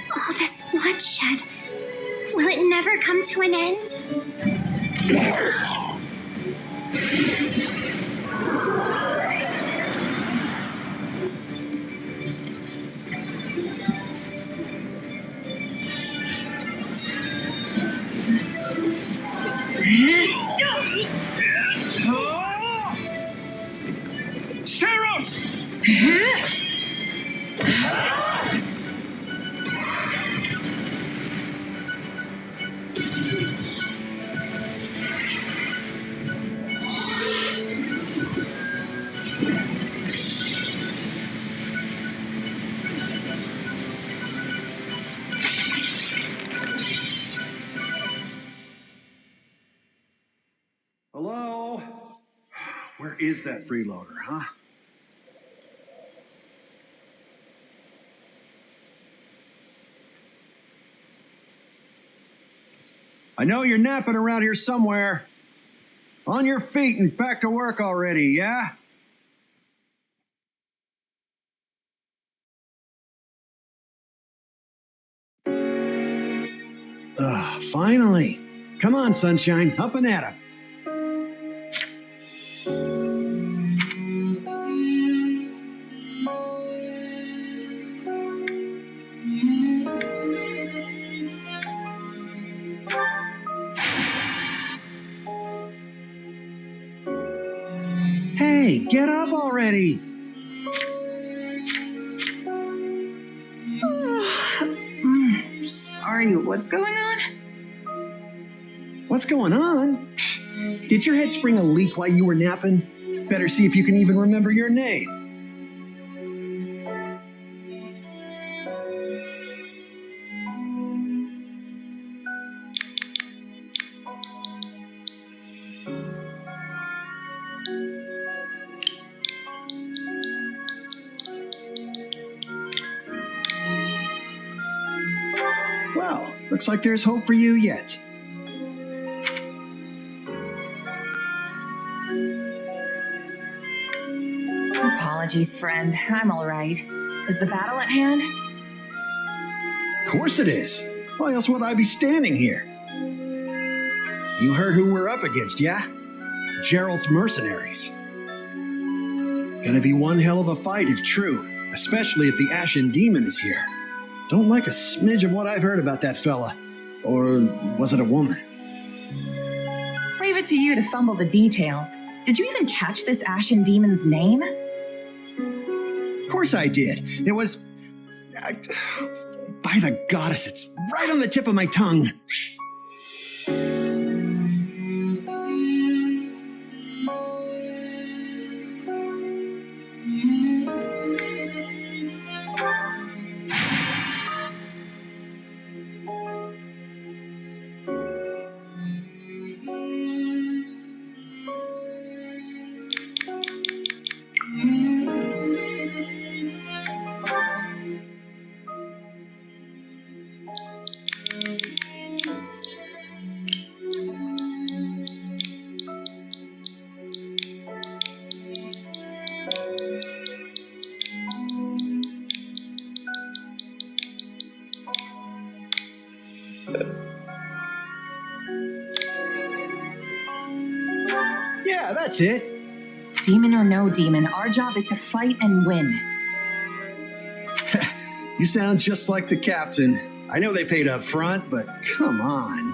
All this bloodshed. Will it never come to an end? Hello? Where is that freeloader, huh? I know you're napping around here somewhere. On your feet and back to work already, yeah? Finally. Come on, sunshine, up and at 'em. Hey, get up already! Sorry, what's going on? What's going on? Did your head spring a leak while you were napping? Better see if you can even remember your name. Well, looks like there's hope for you yet. Apologies, friend. I'm all right. Is the battle at hand? Of course it is. Why else would I be standing here? You heard who we're up against, yeah? Gerald's mercenaries. Gonna be one hell of a fight if true, especially if the Ashen Demon is here. Don't like a smidge of what I've heard about that fella. Or was it a woman? Leave it to you to fumble the details. Did you even catch this Ashen Demon's name? Of course I did. It was... by the goddess, it's right on the tip of my tongue. Yeah, that's it. Demon or no demon, our job is to fight and win. You sound just like the captain. I know they paid up front, but come on.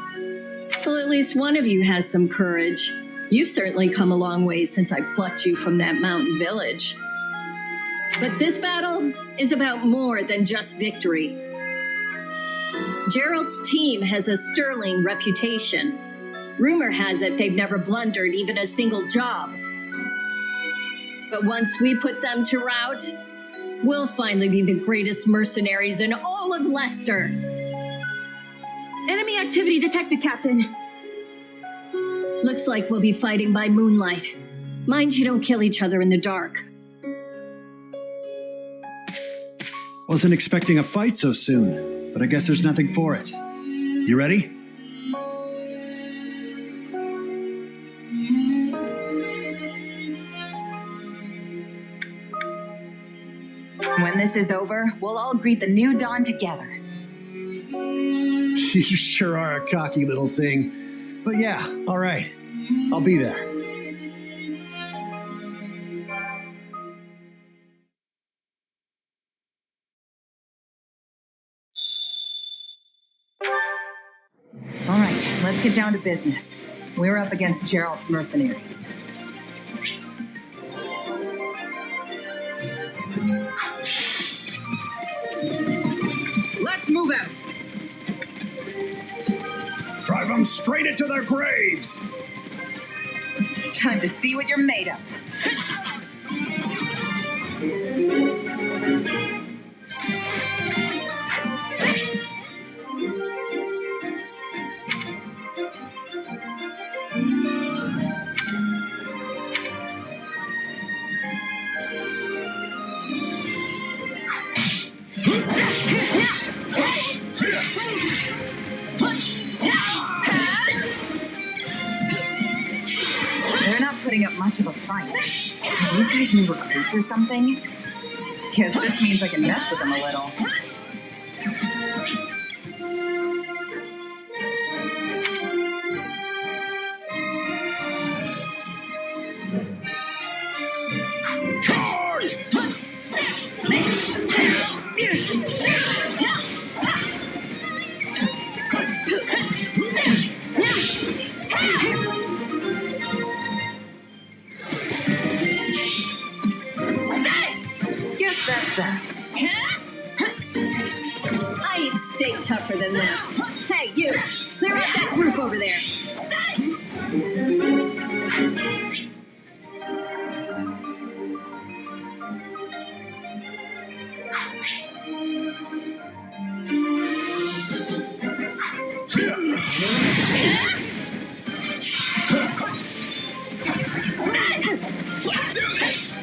Well, at least one of you has some courage. You've certainly come a long way since I plucked you from that mountain village. But this battle is about more than just victory. Gerald's team has a sterling reputation. Rumor has it they've never blundered even a single job. But once we put them to rout, we'll finally be the greatest mercenaries in all of Leicester. Enemy activity detected, Captain. Looks like we'll be fighting by moonlight. Mind you don't kill each other in the dark. Wasn't expecting a fight so soon, but I guess there's nothing for it. You ready? When this is over, we'll all greet the new dawn together. You sure are a cocky little thing. But yeah, all right. I'll be there. All right, let's get down to business. We're up against Gerald's mercenaries. Let's move out. Drive them straight into their graves! Time to see what you're made of. They're not putting up much of a fight. Are these guys new recruits or something? Guess this means I can mess with them a little. Charge! Guess that's that. I eat steak tougher than this. Hey, you! Clear out that group over there! Let's do this!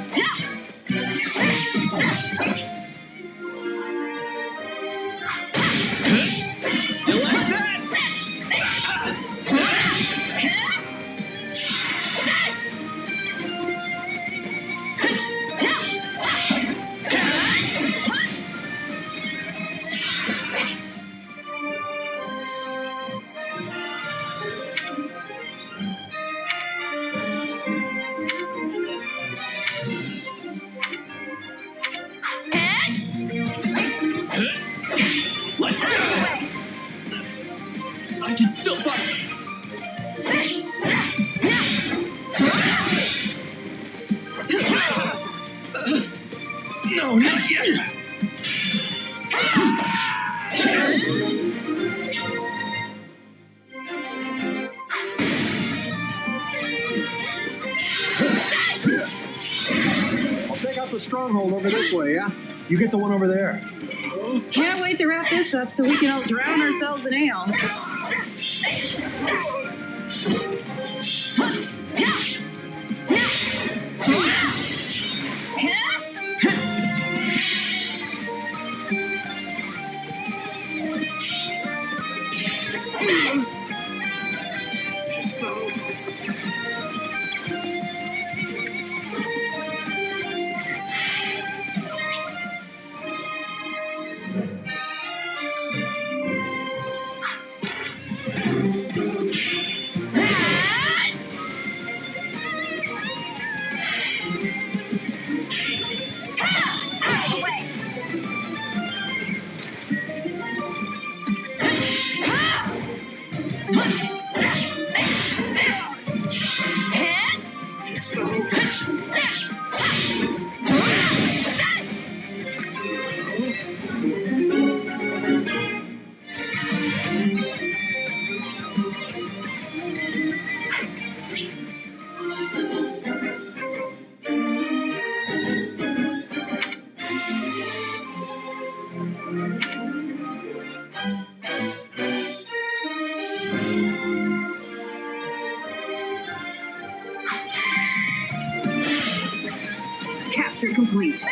You like that? No, not yet! I'll take out the stronghold over this way, yeah? You get the one over there. Can't wait to wrap this up so we can all drown ourselves in ale. Capture complete.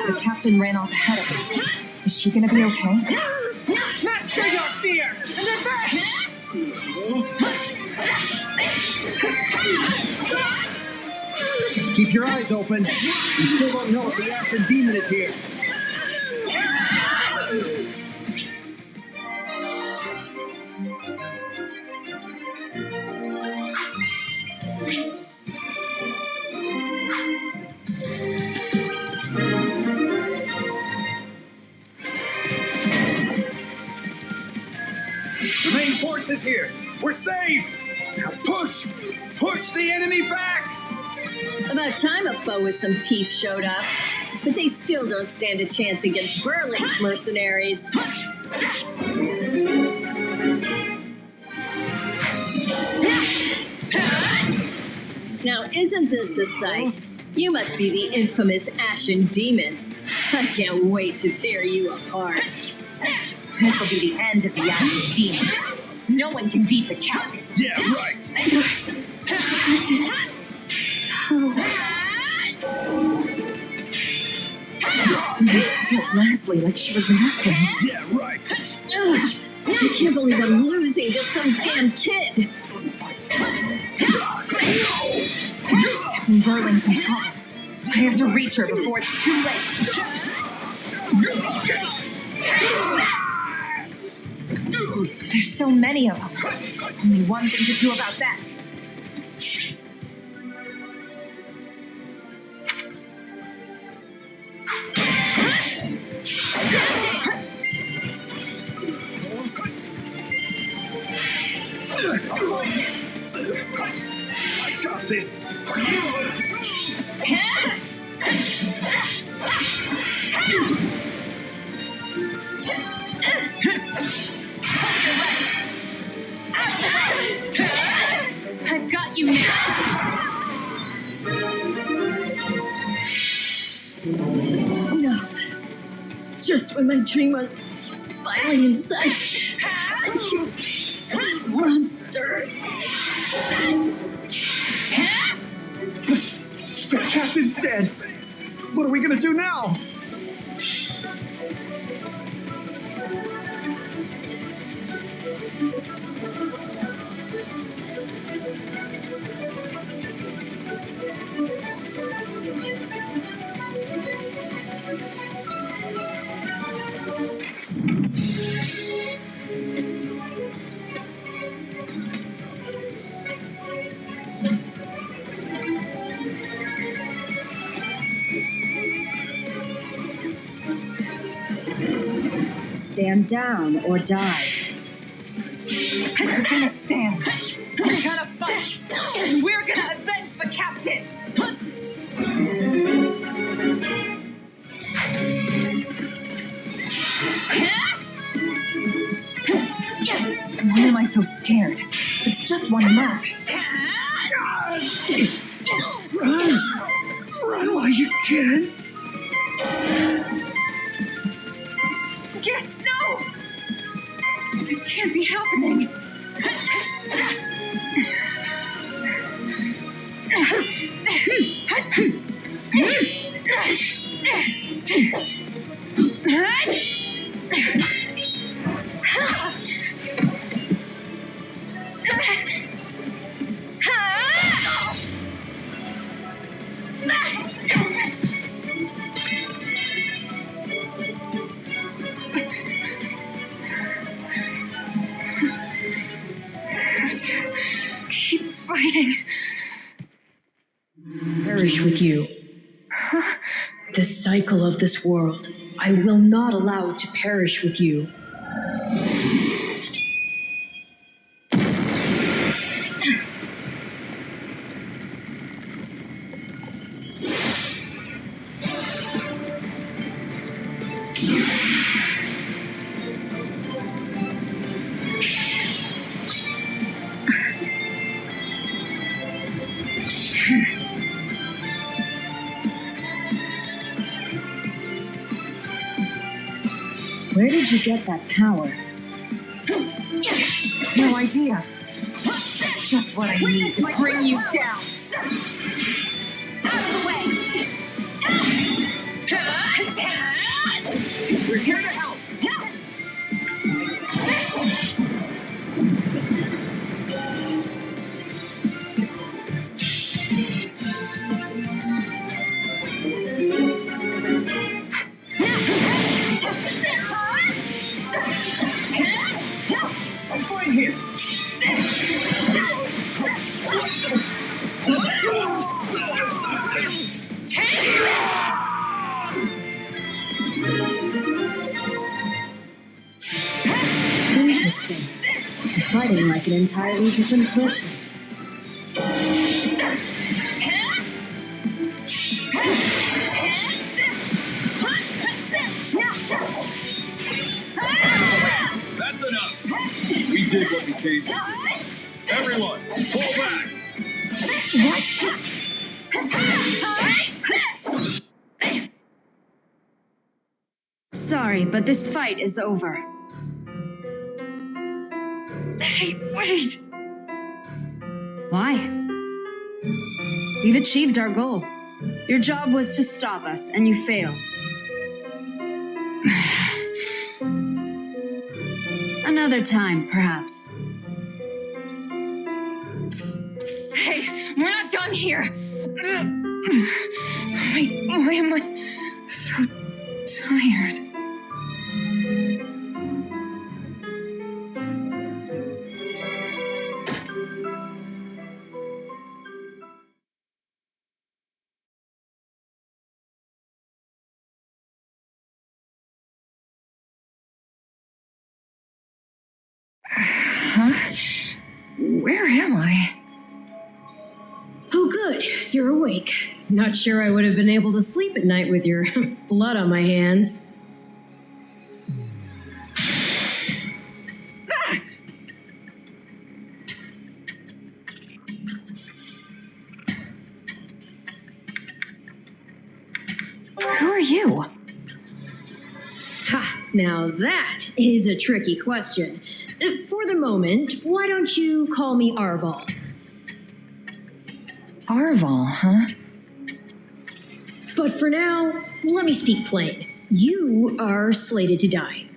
The captain ran off ahead of us. Is she gonna be okay? Master your fear! And advance! Keep your eyes open. We still don't know if the acid demon is here. The main force is here! We're saved! Now push! Push the enemy back! About time a foe with some teeth showed up. But they still don't stand a chance against Berlin's mercenaries. Now, isn't this a sight? You must be the infamous Ashen Demon. I can't wait to tear you apart. This will be the end of the Ashen Demon. No one can beat the captain. Yeah, right! They took out Leslie like she was nothing. Yeah, right! Ugh, I can't believe I'm losing to some damn kid. Captain Berling's in trouble. I have to reach her before it's too late. There's so many of them. Only one thing to do about that. I got this! I've got you now. No. Just when my dream was finally in sight. You monster. The captain's dead. What are we gonna do now? Stand down or die. We're gonna stand. We're gonna fight. And we're gonna avenge the captain. so scared. It's just one mark. Run! Run while you can! Yes, no! This can't be happening. Keep fighting. Perish with you. The cycle of this world, I will not allow it to perish with you. Where did you get that power? No idea. That's just what I need to bring you down. Out of the way! We're here to help. I'm fine here. Interesting. You're fighting like an entirely different person. That's enough. We did what we came to. Everyone, pull back. Sorry, but this fight is over. Hey, wait. Why? We've achieved our goal. Your job was to stop us, and you failed. Another time, perhaps. Hey, we're not done here. Why am I so tired? Huh? Where am I? Oh, good. You're awake. Not sure I would have been able to sleep at night with your blood on my hands. Who are you? Ha! Now that is a tricky question. For the moment, why don't you call me Arval? Arval, huh? But for now, let me speak plain. You are slated to die.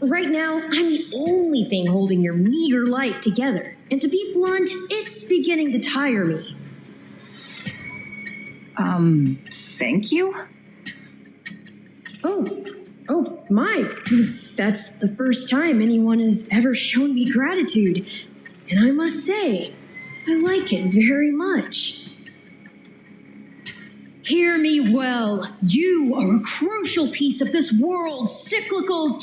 Right now, I'm the only thing holding your meager life together. And to be blunt, it's beginning to tire me. Thank you? Oh, my. That's the first time anyone has ever shown me gratitude. And I must say, I like it very much. Hear me well. You are a crucial piece of this world's cyclical...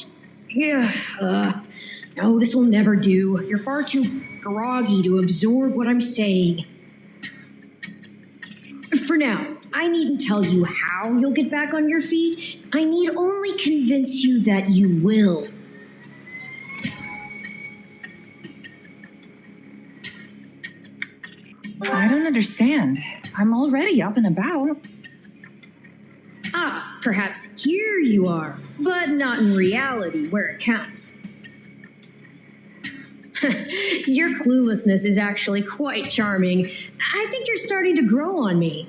No, this will never do. You're far too groggy to absorb what I'm saying. For now, I needn't tell you how you'll get back on your feet. I need only convince you that you will. I don't understand. I'm already up and about. Ah, perhaps here you are, but not in reality where it counts. Your cluelessness is actually quite charming. I think you're starting to grow on me.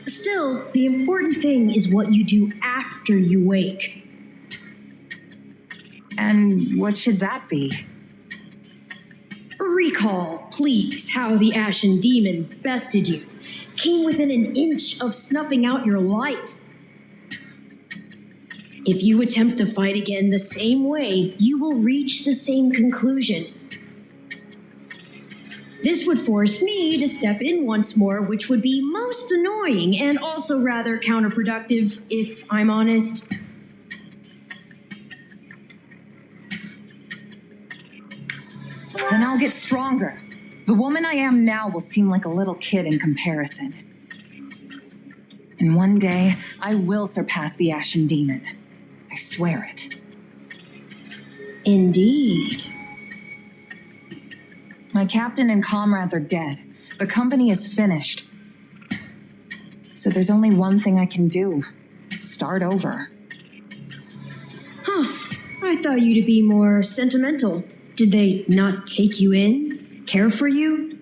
Still, the important thing is what you do after you wake. And what should that be? Recall, please, how the Ashen Demon bested you. Came within an inch of snuffing out your life. If you attempt the fight again the same way, you will reach the same conclusion. This would force me to step in once more, which would be most annoying and also rather counterproductive, if I'm honest. Then I'll get stronger. The woman I am now will seem like a little kid in comparison. And one day, I will surpass the Ashen Demon. I swear it. Indeed. My captain and comrades are dead. The company is finished. So there's only one thing I can do. Start over. Huh. I thought you to be more sentimental. Did they not take you in? Care for you?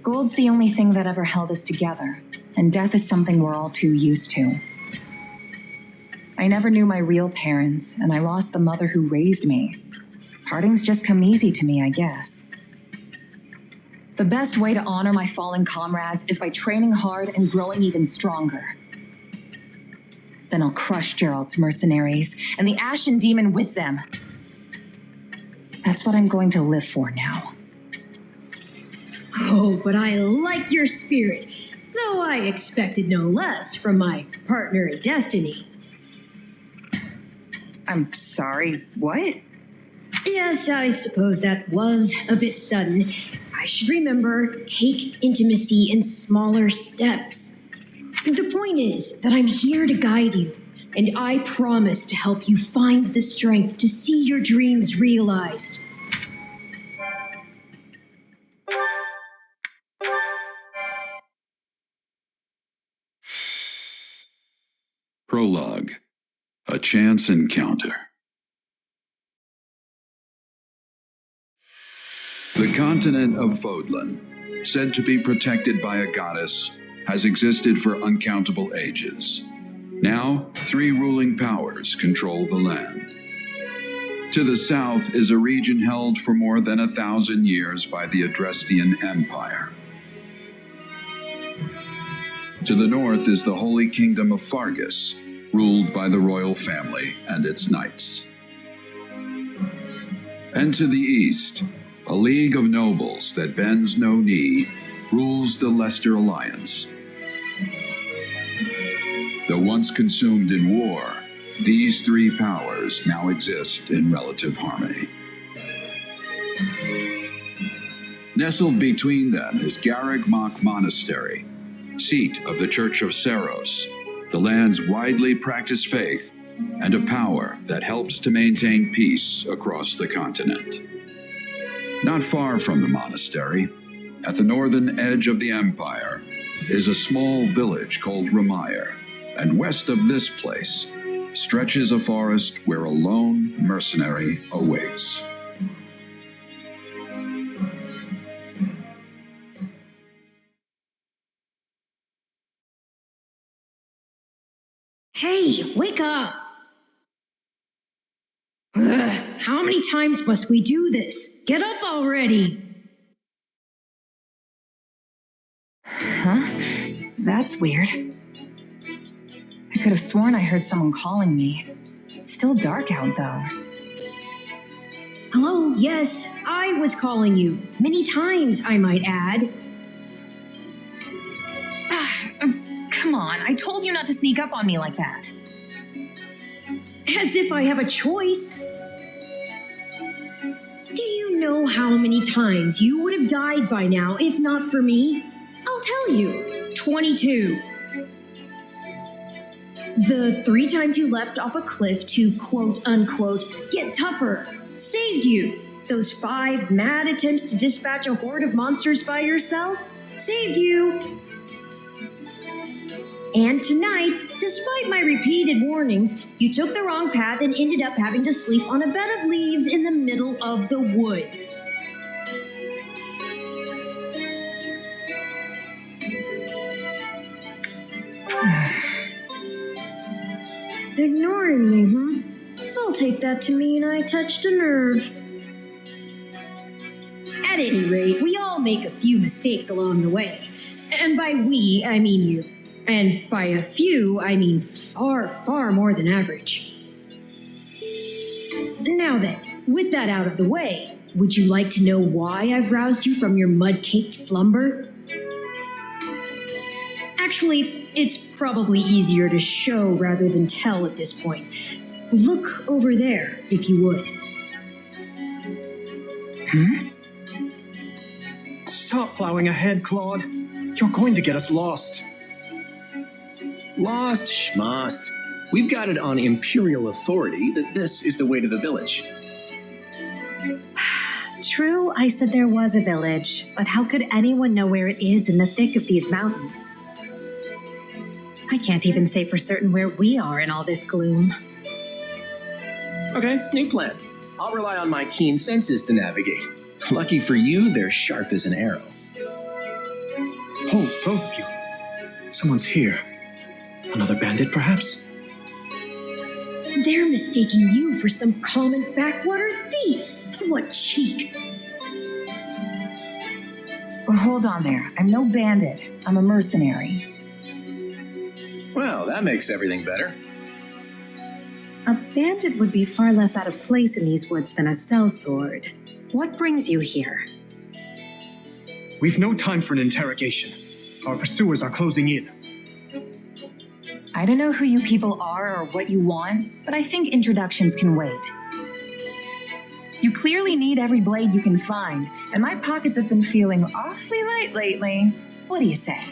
Gold's the only thing that ever held us together, and death is something we're all too used to. I never knew my real parents, and I lost the mother who raised me. Parting's just come easy to me, I guess. The best way to honor my fallen comrades is by training hard and growing even stronger. Then I'll crush Gerald's mercenaries, and the Ashen Demon with them. That's what I'm going to live for now. Oh, but I like your spirit, though I expected no less from my partner in destiny. I'm sorry, what? Yes, I suppose that was a bit sudden. I should remember, take intimacy in smaller steps. The point is that I'm here to guide you, and I promise to help you find the strength to see your dreams realized. Prologue. A Chance Encounter. The continent of Fodlan, said to be protected by a goddess, has existed for uncountable ages. Now, 3 ruling powers control the land. To the south is a region held for more than 1,000 years by the Adrestian Empire. To the north is the Holy Kingdom of Fargus, ruled by the royal family and its knights. And to the east, a league of nobles that bends no knee rules the Leicester Alliance. Though once consumed in war, these 3 powers now exist in relative harmony. Nestled between them is Garreg Mach Monastery, seat of the Church of Saros, the land's widely practiced faith, and a power that helps to maintain peace across the continent. Not far from the monastery, at the northern edge of the empire, is a small village called Ramire, and west of this place stretches a forest where a lone mercenary awaits. Hey, wake up! Ugh, how many times must we do this? Get up already! Huh? That's weird. I could have sworn I heard someone calling me. It's still dark out, though. Hello, yes, I was calling you. Many times, I might add. Come on, I told you not to sneak up on me like that. As if I have a choice. Do you know how many times you would have died by now if not for me? I'll tell you. 22. The 3 times you leapt off a cliff to quote-unquote get tougher saved you. those 5 mad attempts to dispatch a horde of monsters by yourself saved you. And tonight, despite my repeated warnings, you took the wrong path and ended up having to sleep on a bed of leaves in the middle of the woods. Ignoring me, I'll take that to mean I touched a nerve. At any rate, we all make a few mistakes along the way. And by we, I mean you. And by a few, I mean far, far more than average. Now then, with that out of the way, would you like to know why I've roused you from your mud-caked slumber? Actually, it's probably easier to show rather than tell at this point. Look over there, if you would. Stop plowing ahead, Claude. You're going to get us lost. Lost schmost. We've got it on Imperial authority that this is the way to the village. True, I said there was a village, but how could anyone know where it is in the thick of these mountains? I can't even say for certain where we are in all this gloom. Okay, new plan. I'll rely on my keen senses to navigate. Lucky for you, they're sharp as an arrow. Hold, both of you. Someone's here. Another bandit, perhaps? They're mistaking you for some common backwater thief. What cheek. Well, hold on there. I'm no bandit. I'm a mercenary. Well, that makes everything better. A bandit would be far less out of place in these woods than a sellsword. What brings you here? We've no time for an interrogation. Our pursuers are closing in. I don't know who you people are or what you want, but I think introductions can wait. You clearly need every blade you can find, and my pockets have been feeling awfully light lately. What do you say?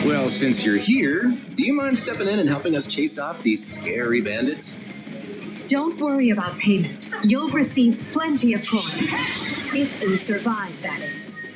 Well, since you're here, do you mind stepping in and helping us chase off these scary bandits? Don't worry about payment. You'll receive plenty of coin. If you survive, that is.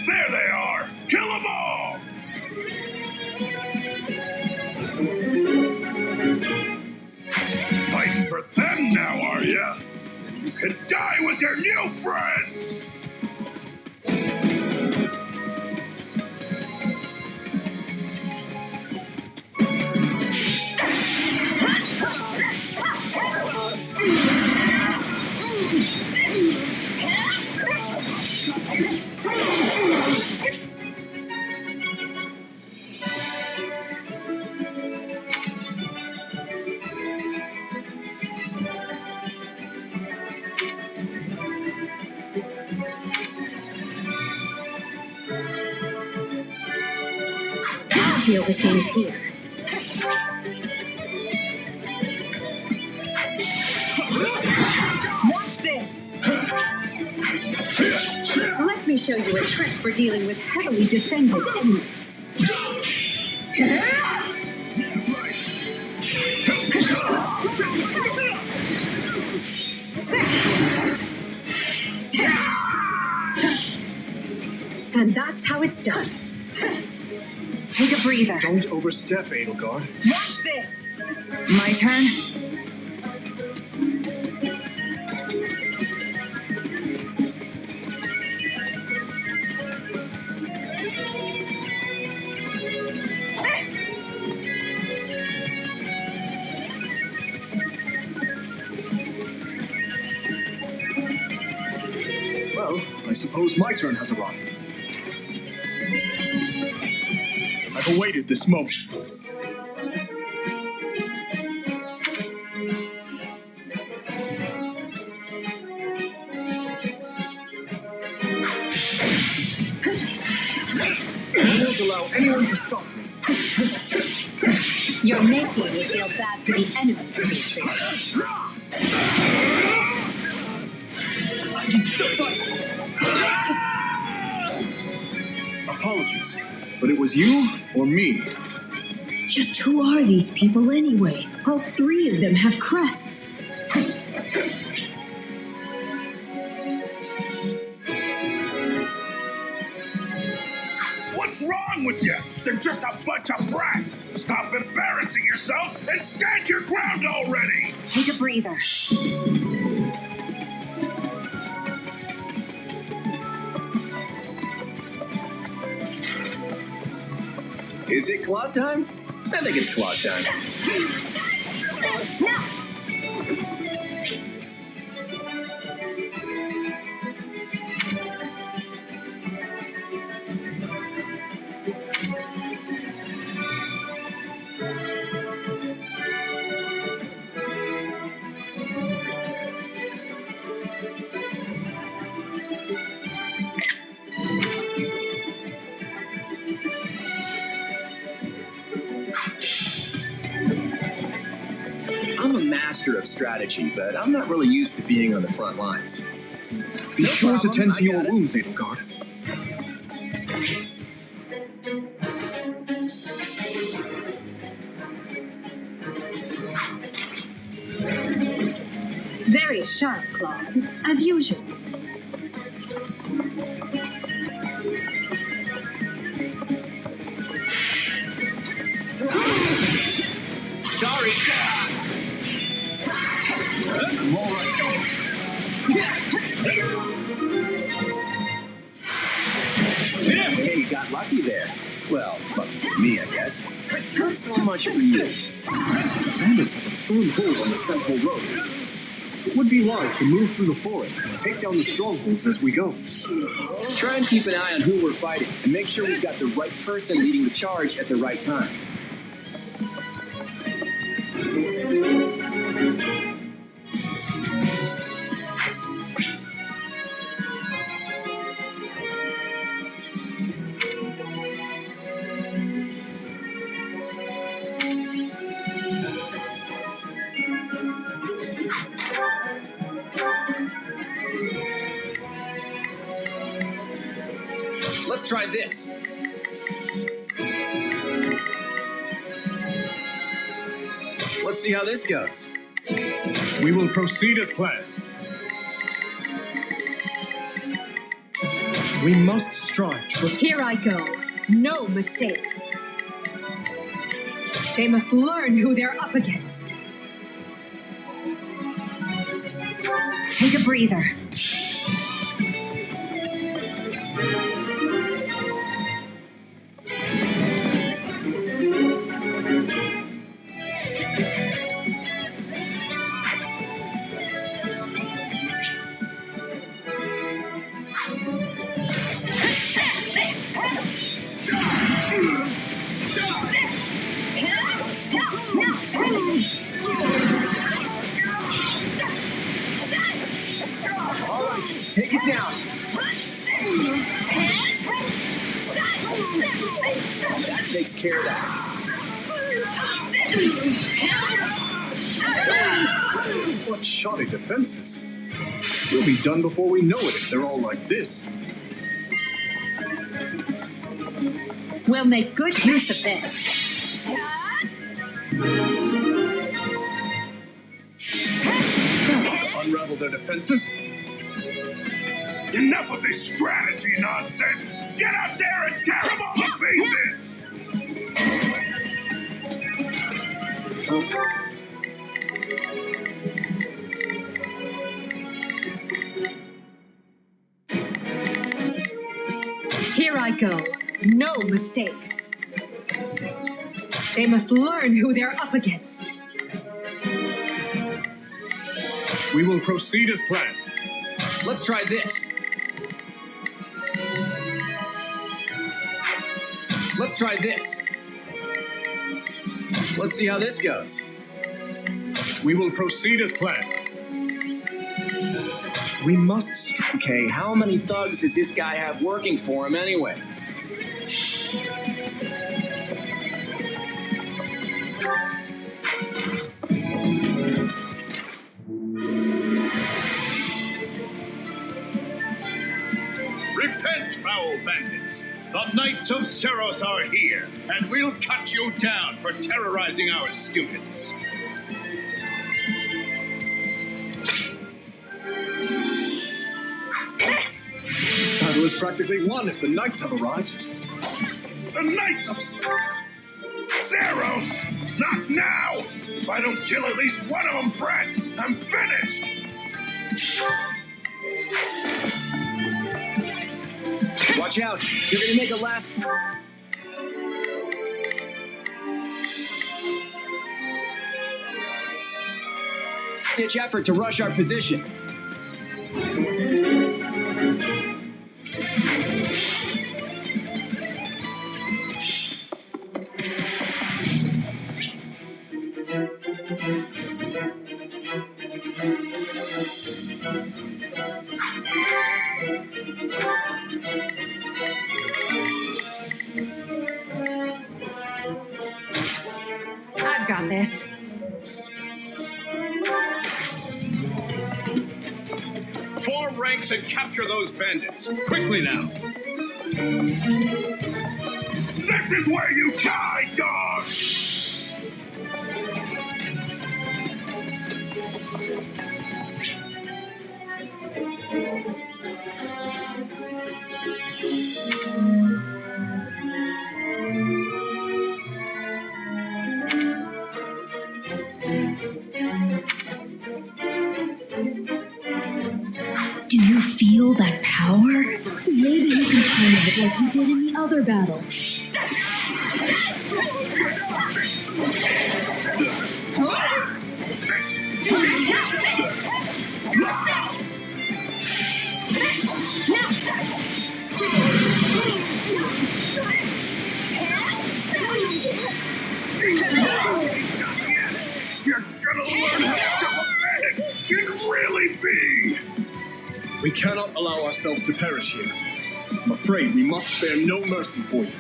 There they are! Kill them all! Fighting for them now, are ya? You can die with your new friends! I'll deal with things here. Watch this! Let me show you a trick for dealing with heavily defended enemies. And that's how it's done. Take a breather. Don't overstep, Edelgard. Watch this. My turn. Well, I suppose my turn has arrived. I've awaited this moment. I won't allow anyone to stop me. You're making me feel bad for the enemy, Dimitri. I can still fight. Apologies, but it was you or me. Just who are these people anyway? All three of them have crests. What's wrong with you? They're just a bunch of brats. Stop embarrassing yourself and stand your ground already. Take a breather. Is it Claude time? I think it's Claude time. I'm a master of strategy, but I'm not really used to being on the front lines. Be sure to tend to your wounds, Edelgard. Very sharp, Claude, as usual. Sorry. I'm all right. Hey, you got lucky there. Well, lucky for me, I guess. Not so much for you. Bandits have a firm hold on the central road. It would be wise to move through the forest and take down the strongholds as we go. Try and keep an eye on who we're fighting, and make sure we've got the right person leading the charge at the right time. Let's try this. Let's see how this goes. We will proceed as planned. We must strive to... Here I go. No mistakes. They must learn who they're up against. Take a breather. All right, take it down. That takes care of that. What shoddy defenses. We'll be done before we know it if they're all like this. We'll make good use of this. To unravel their defenses. Enough of this strategy nonsense! Get out there and tear them all to pieces! Here I go. No mistakes. They must learn who they're up against. We will proceed as planned. Let's try this. Let's try this. Let's see how this goes. We will proceed as planned. We must... Okay, how many thugs does this guy have working for him anyway? Repent, foul bandits! The Knights of Seros are here, and we'll cut you down for terrorizing our students. This battle is practically won if the knights have arrived. The Knights of Seros! Not now! If I don't kill at least one of them, Brett, I'm finished! Watch out! You're gonna make a last... ditch effort to rush our position. I've got this. Form ranks and capture those bandits. Quickly now. This is where you die, dogs! Do you feel that power? Maybe you can turn it like you did in the other battle. You're gonna learn how pathetic it can really be! We cannot allow ourselves to perish here. I'm afraid we must spare no mercy for you.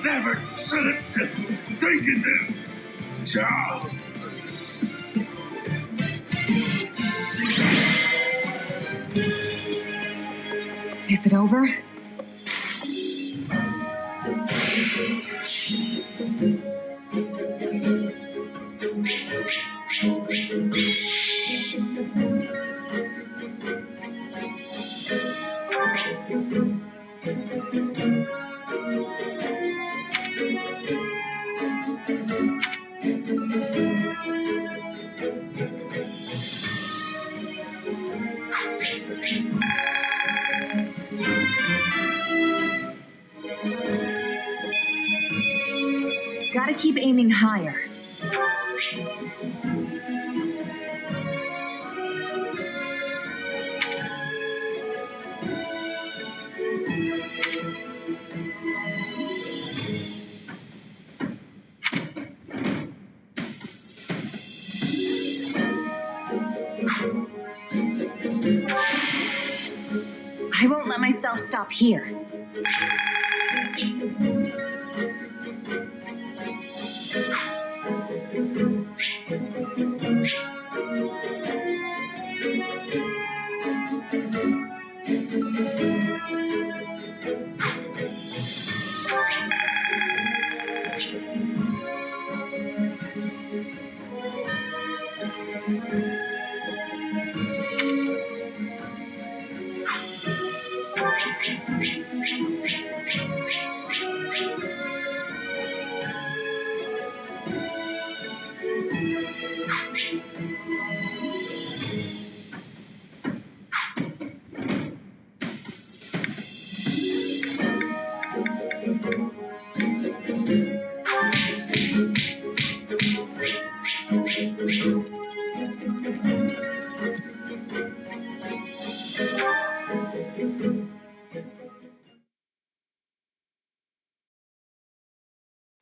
Never should have taken this job. Is it over? Gotta keep aiming higher. I won't let myself stop here.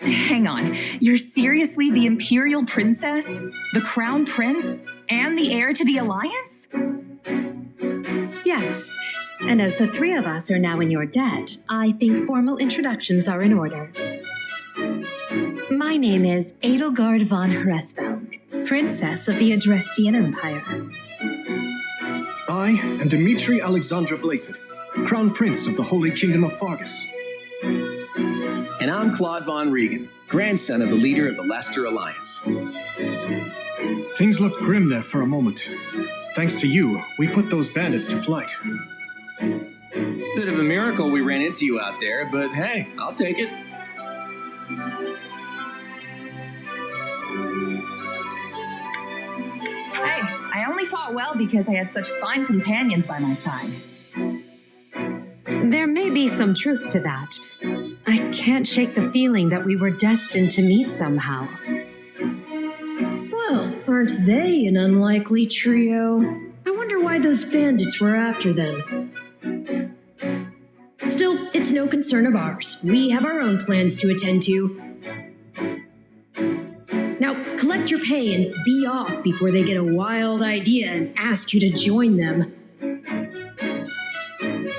Hang on, you're seriously the Imperial Princess, the Crown Prince, and the heir to the Alliance? Yes, and as the three of us are now in your debt, I think formal introductions are in order. My name is Edelgard von Hresvelg, Princess of the Adrestian Empire. I am Dmitri Alexandra Blathed, Crown Prince of the Holy Kingdom of Fargus. And I'm Claude von Regan, grandson of the leader of the Leicester Alliance. Things looked grim there for a moment. Thanks to you, we put those bandits to flight. Bit of a miracle we ran into you out there, but hey, I'll take it. Hey, I only fought well because I had such fine companions by my side. There may be some truth to that. I can't shake the feeling that we were destined to meet somehow. Well, aren't they an unlikely trio? I wonder why those bandits were after them. Still, it's no concern of ours. We have our own plans to attend to. Now, collect your pay and be off before they get a wild idea and ask you to join them.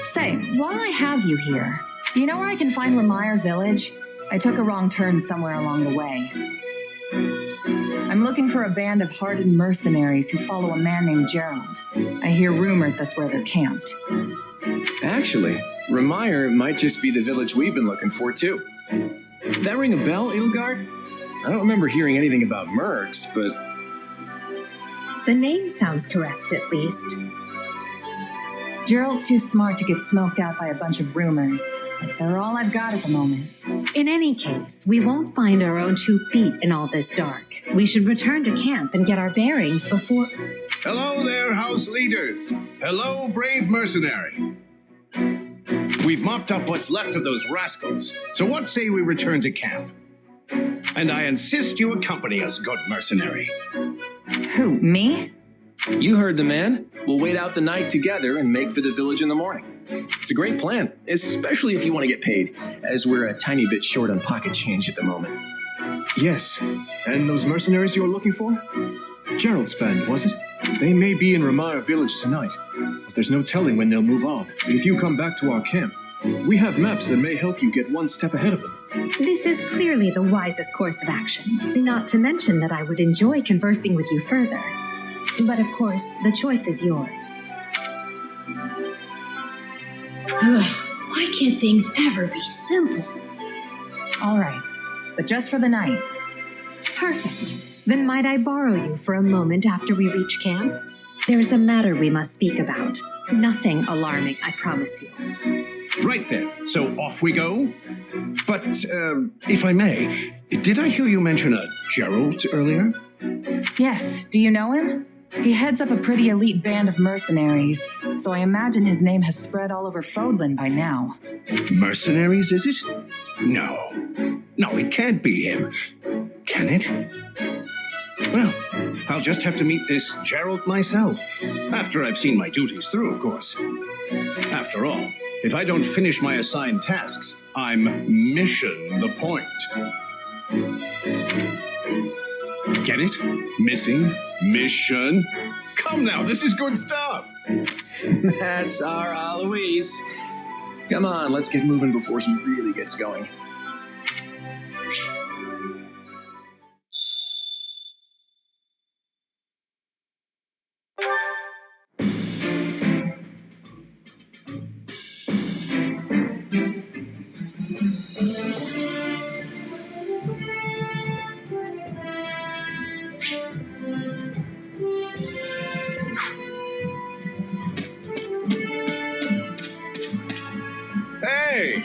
Say, while I have you here, do you know where I can find Ramire Village? I took a wrong turn somewhere along the way. I'm looking for a band of hardened mercenaries who follow a man named Gerald. I hear rumors that's where they're camped. Actually, Ramire might just be the village we've been looking for, too. That ring a bell, Edelgard? I don't remember hearing anything about mercs, but... The name sounds correct, at least. Gerald's too smart to get smoked out by a bunch of rumors, but they're all I've got at the moment. In any case, we won't find our own 2 feet in all this dark. We should return to camp and get our bearings before... Hello there, house leaders. Hello, brave mercenary. We've mopped up what's left of those rascals, so what say we return to camp? And I insist you accompany us, good mercenary. Who, me? You heard the man. We'll wait out the night together and make for the village in the morning. It's a great plan, especially if you want to get paid, as we're a tiny bit short on pocket change at the moment. Yes, and those mercenaries you were looking for? Gerald's band, was it? They may be in Ramire Village tonight, but there's no telling when they'll move on. If you come back to our camp, we have maps that may help you get one step ahead of them. This is clearly the wisest course of action, not to mention that I would enjoy conversing with you further. But of course, the choice is yours. Why can't things ever be simple? All right, but just for the night. Perfect. Then might I borrow you for a moment after we reach camp? There's a matter we must speak about. Nothing alarming, I promise you. Right then, so off we go. But, if I may, did I hear you mention a Gerald earlier? Yes, do you know him? He heads up a pretty elite band of mercenaries, so I imagine his name has spread all over Fodlan by now. Mercenaries, is it? No, it can't be him. Can it? Well, I'll just have to meet this Gerald myself, after I've seen my duties through, of course. After all, if I don't finish my assigned tasks, I'm mission the point. Get it? Missing, mission. Come now, this is good stuff. That's our Alois. Come on, let's get moving before he really gets going. Hey!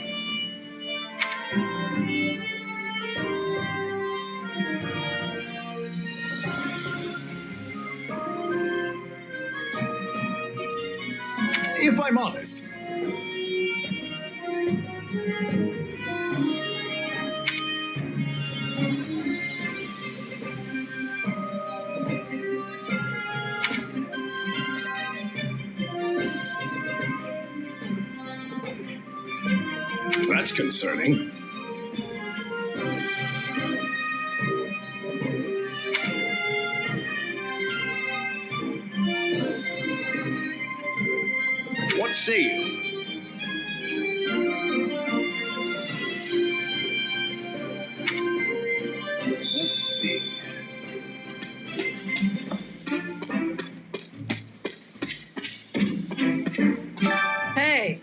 If I'm honest, that's concerning. see you. Let's see. Hey,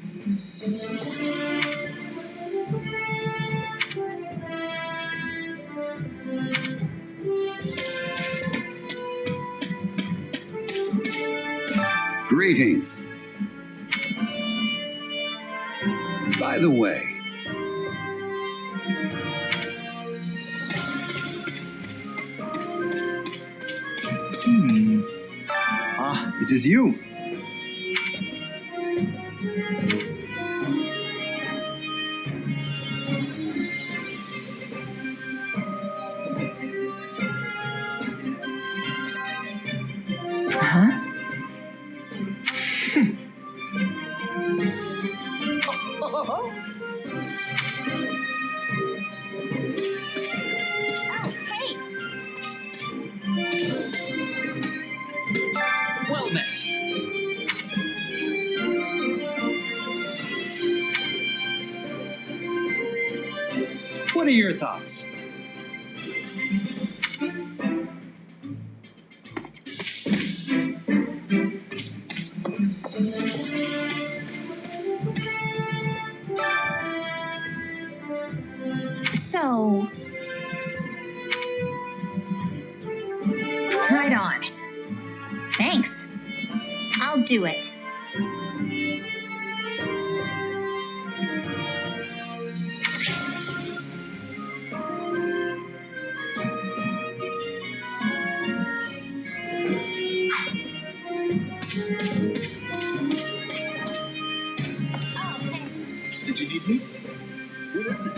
Greetings. By the way, Ah, it is you. Huh? Oh, hey! Well met. What are your thoughts? So, Right on. thanks. I'll do it. Did you need me? What is it?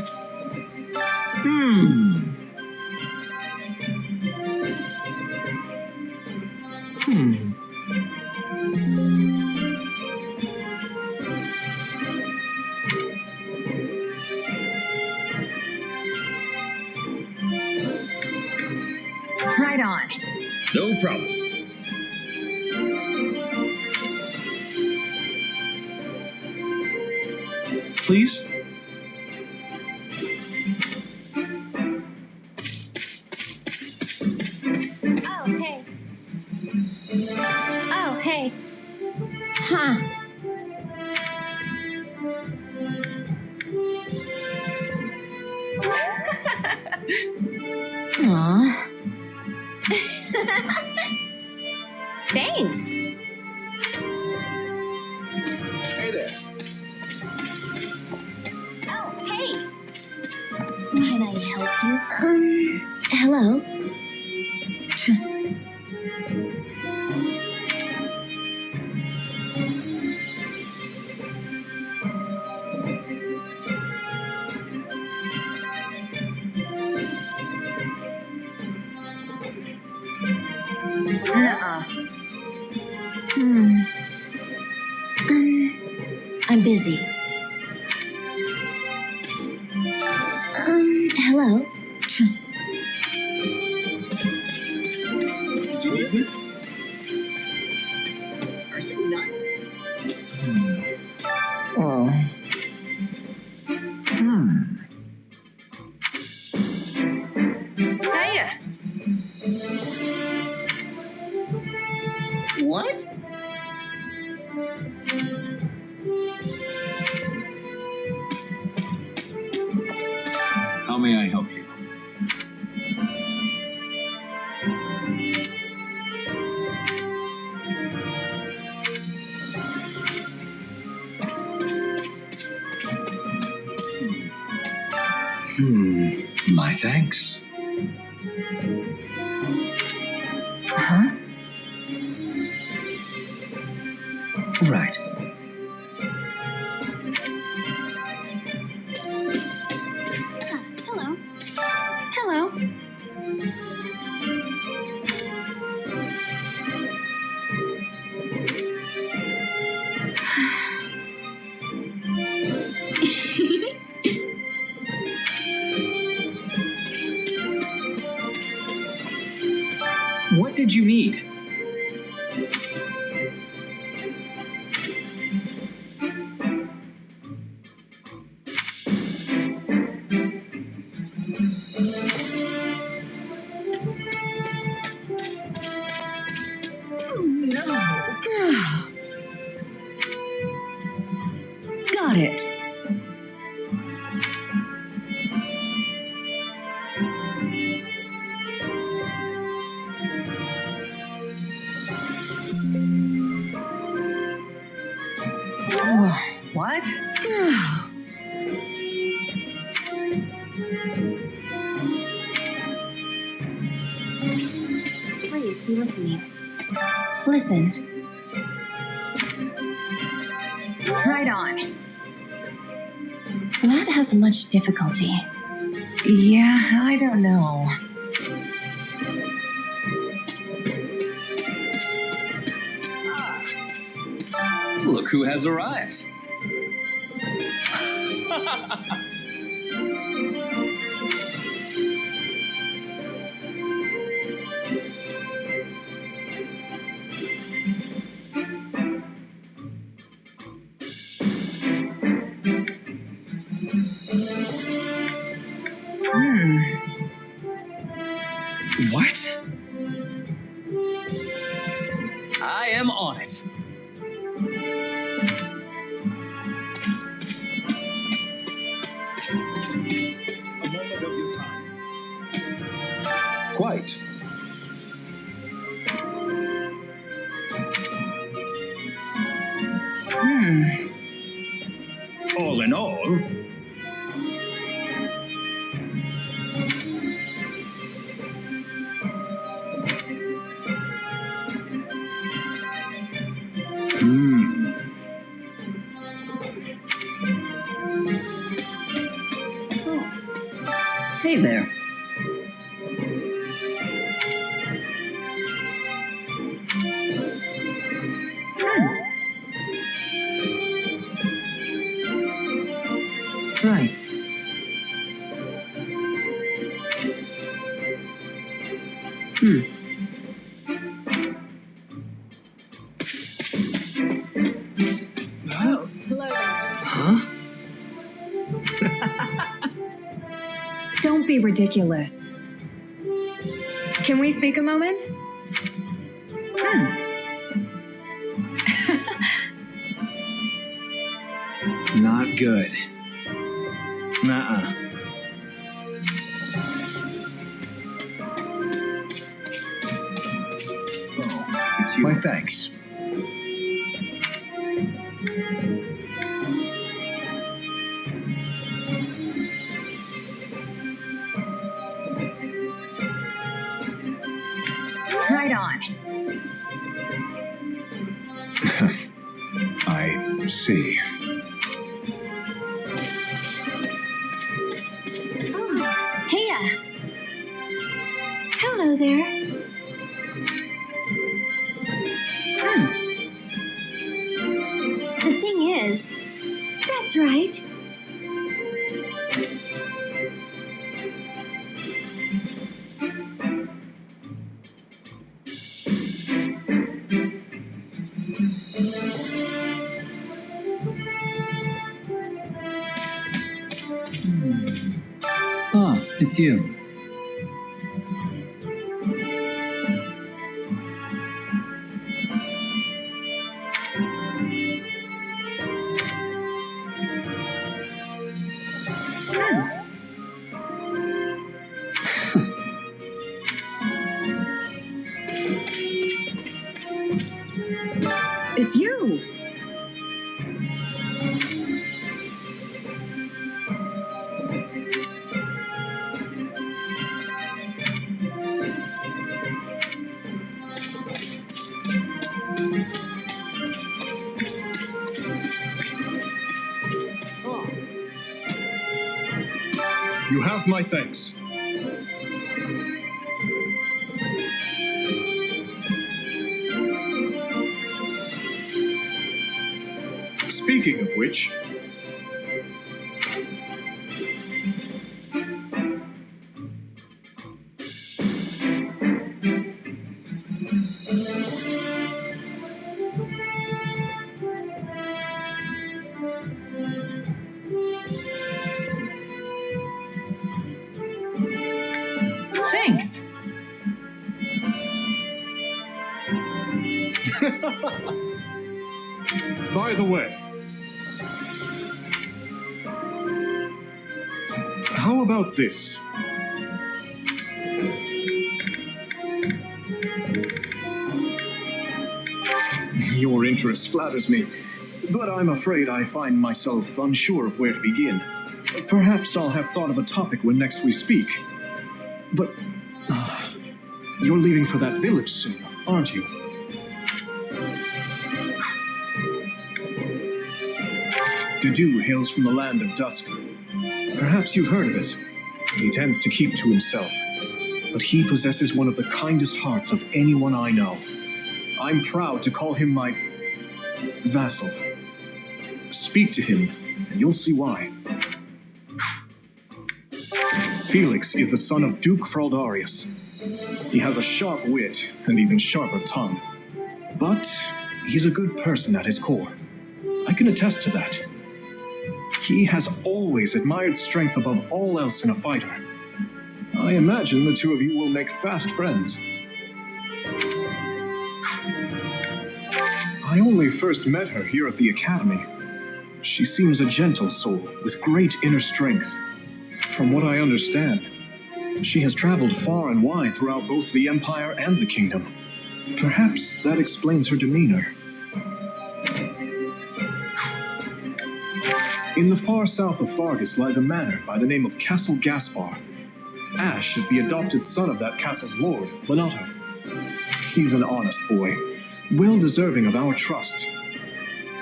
Right on. No problem. Please? Oh, hey. Oh, hey. Huh. Aw. Thanks. Hey there. Oh, hey. Can I help you? Hello. Nuh-uh. I'm busy. Hello. Did you need me? Are you nuts? Oh. Hey. What? how may I help you? My thanks. Huh? Right. Hello. Hello. What did you need? listening. Listen. Right on. That has much difficulty. Yeah, I don't know. Look who has arrived. What? I am on it. A moment of your time. Quite. All in all, Hey there. Right. Huh? Don't be ridiculous. Can we speak a moment? Not good. Nuh-uh. Oh, it's you. My thanks. Right on. I see. Heya! Hello there. The thing is, that's right. Ah, it's you. It's you! you have my thanks. Speaking of which, Thanks. by the way, how about this? Your interest flatters me, but I'm afraid I find myself unsure of where to begin. Perhaps I'll have thought of a topic when next we speak. But you're leaving for that village soon. aren't you? Dedu hails from the land of dusk. Perhaps you've heard of it. He tends to keep to himself, but he possesses one of the kindest hearts of anyone I know. I'm proud to call him my vassal. Speak to him, and you'll see why. Felix is the son of Duke Fraldarius. He has a sharp wit and even sharper tongue. But he's a good person at his core. I can attest to that. He has always admired strength above all else in a fighter. I imagine the two of you will make fast friends. I only first met her here at the academy. She seems a gentle soul with great inner strength. From what I understand, she has traveled far and wide throughout both the Empire and the Kingdom. Perhaps that explains her demeanor. In the far south of Fargus lies a manor by the name of Castle Gaspar. Ash is the adopted son of that castle's lord, Lenato. He's an honest boy, well deserving of our trust.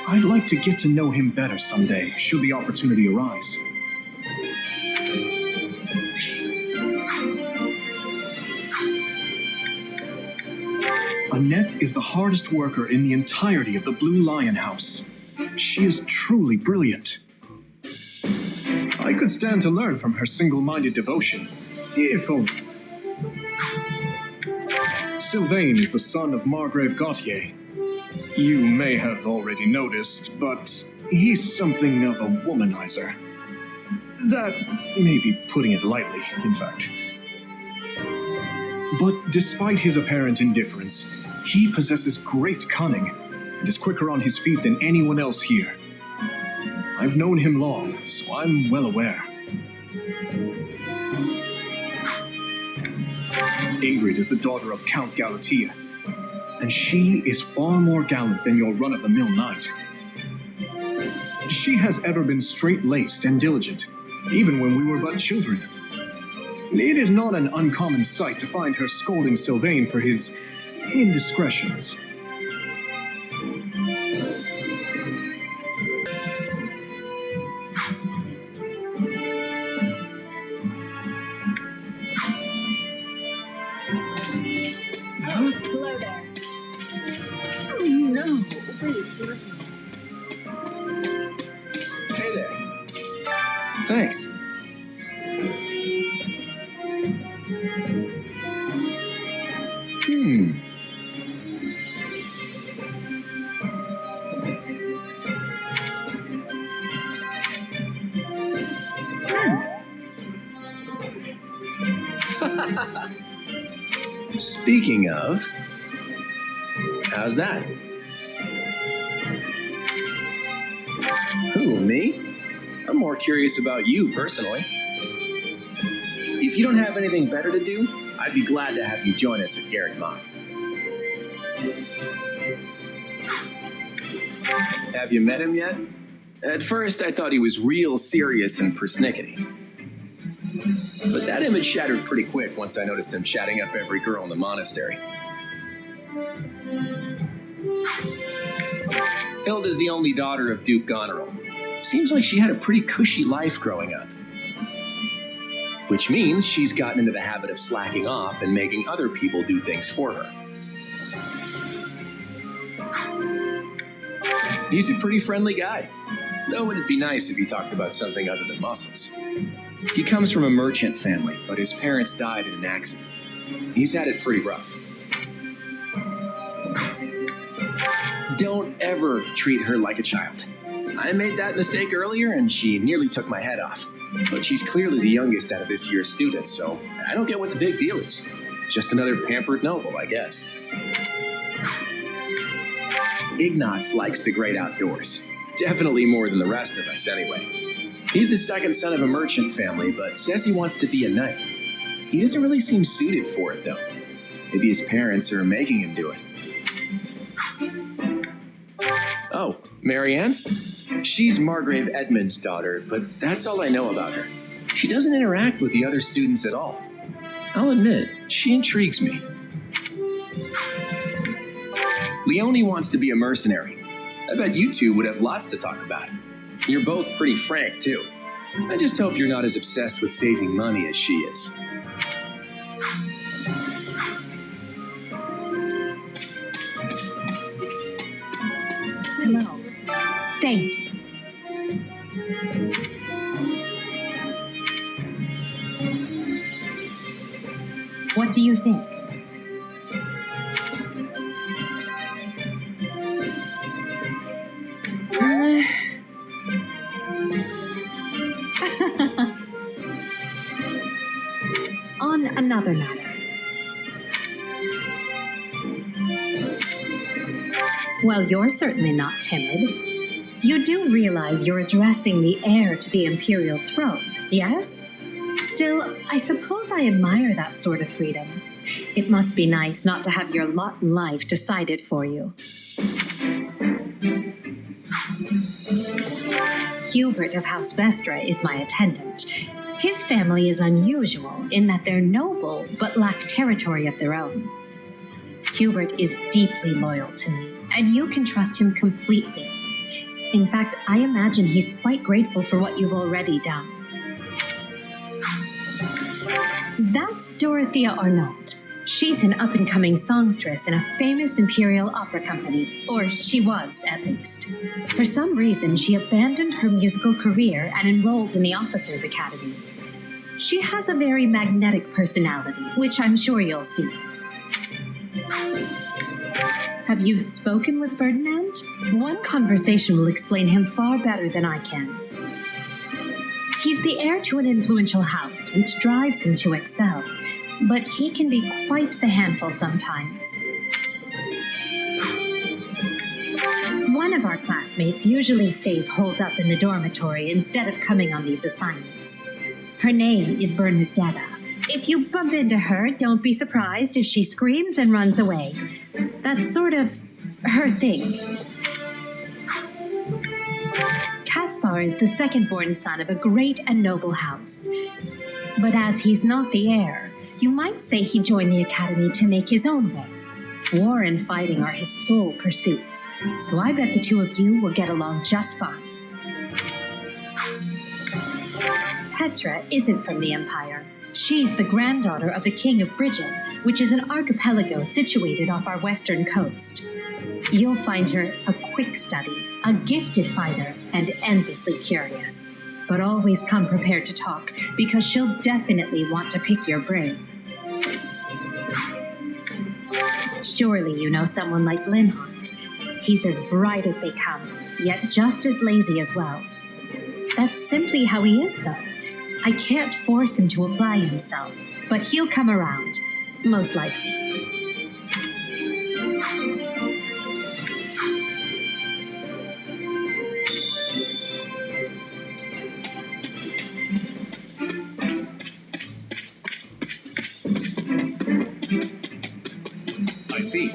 I'd like to get to know him better someday, should the opportunity arise. Annette is the hardest worker in the entirety of the Blue Lion House. She is truly brilliant. I could stand to learn from her single-minded devotion, if only. Sylvain is the son of Margrave Gautier. You may have already noticed, but he's something of a womanizer. That may be putting it lightly, in fact. But despite his apparent indifference, he possesses great cunning and is quicker on his feet than anyone else here. I've known him long, so I'm well aware. Ingrid is the daughter of Count Galatea, and she is far more gallant than your run-of-the-mill knight. She has ever been straight-laced and diligent, even when we were but children. It is not an uncommon sight to find her scolding Sylvain for his indiscretions. Hello there. Oh no, please be listening. Hey there. Thanks. Speaking of, how's that? Who, me? I'm more curious about you personally. If you don't have anything better to do, I'd be glad to have you join us at Garrett Mock. Have you met him yet? At first, I thought he was real serious and persnickety. But that image shattered pretty quick once I noticed him chatting up every girl in the monastery. Hilda's the only daughter of Duke Goneril. Seems like she had a pretty cushy life growing up. Which means she's gotten into the habit of slacking off and making other people do things for her. He's a pretty friendly guy, though it'd be nice if he talked about something other than muscles. He comes from a merchant family, but his parents died in an accident. He's had it pretty rough. Don't ever treat her like a child. I made that mistake earlier and she nearly took my head off. But she's clearly the youngest out of this year's students, so I don't get what the big deal is. Just another pampered noble, I guess. Ignatz likes the great outdoors. Definitely more than the rest of us, anyway. He's the second son of a merchant family, but says he wants to be a knight. He doesn't really seem suited for it, though. Maybe his parents are making him do it. Oh, Marianne? She's Margrave Edmund's daughter, but that's all I know about her. She doesn't interact with the other students at all. I'll admit, she intrigues me. Leonie wants to be a mercenary. I bet you two would have lots to talk about. You're both pretty frank, too. I just hope you're not as obsessed with saving money as she is. Hello. Thank you. What do you think? On another matter. Well, you're certainly not timid. You do realize you're addressing the heir to the imperial throne, yes? Still, I suppose I admire that sort of freedom. It must be nice not to have your lot in life decided for you. Hubert of House Vestra is my attendant. His family is unusual in that they're noble but lack territory of their own. Hubert is deeply loyal to me, and you can trust him completely. In fact, I imagine he's quite grateful for what you've already done. That's Dorothea Arnault. She's an up-and-coming songstress in a famous imperial opera company, or she was, at least. For some reason, she abandoned her musical career and enrolled in the Officers' Academy. She has a very magnetic personality, which I'm sure you'll see. Have you spoken with Ferdinand? One conversation will explain him far better than I can. He's the heir to an influential house, which drives him to excel, but he can be quite the handful sometimes. One of our classmates usually stays holed up in the dormitory instead of coming on these assignments. Her name is Bernadetta. If you bump into her, don't be surprised if she screams and runs away. That's sort of her thing. Caspar is the second-born son of a great and noble house. But as he's not the heir, you might say he joined the academy to make his own way. War and fighting are his sole pursuits, so I bet the two of you will get along just fine. Petra isn't from the Empire. She's the granddaughter of the King of Bridget, which is an archipelago situated off our western coast. You'll find her a quick study, a gifted fighter, and endlessly curious. But always come prepared to talk, because she'll definitely want to pick your brain. Surely you know someone like Linhardt. He's as bright as they come, yet just as lazy as well. That's simply how he is, though. I can't force him to apply himself, but he'll come around, most likely. I see.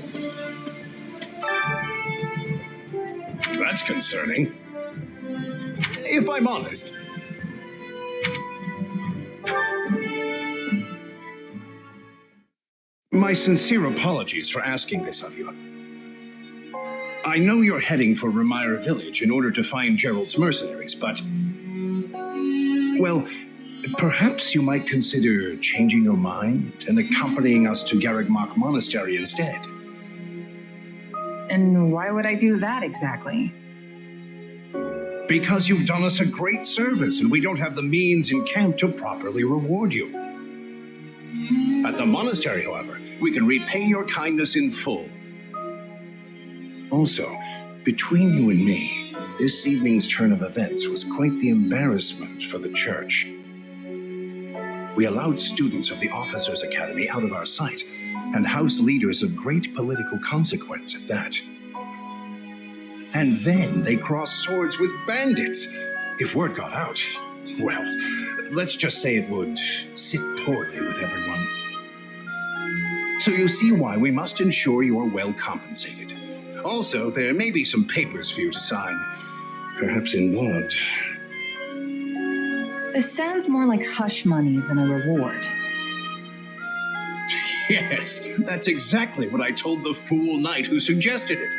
That's concerning. If I'm honest. My sincere apologies for asking this of you. I know you're heading for Ramira Village in order to find Gerald's mercenaries, but... well, perhaps you might consider changing your mind and accompanying us to Garreg-Mach Monastery instead. And why would I do that exactly? Because you've done us a great service and we don't have the means in camp to properly reward you. At the monastery, however, we can repay your kindness in full. Also, between you and me, this evening's turn of events was quite the embarrassment for the church. We allowed students of the Officers' Academy out of our sight, and house leaders of great political consequence at that. And then they crossed swords with bandits. If word got out, well, let's just say it would sit poorly with everyone. So you see why we must ensure you are well compensated. Also, there may be some papers for you to sign, perhaps in blood. This sounds more like hush money than a reward. Yes, that's exactly what I told the fool knight who suggested it.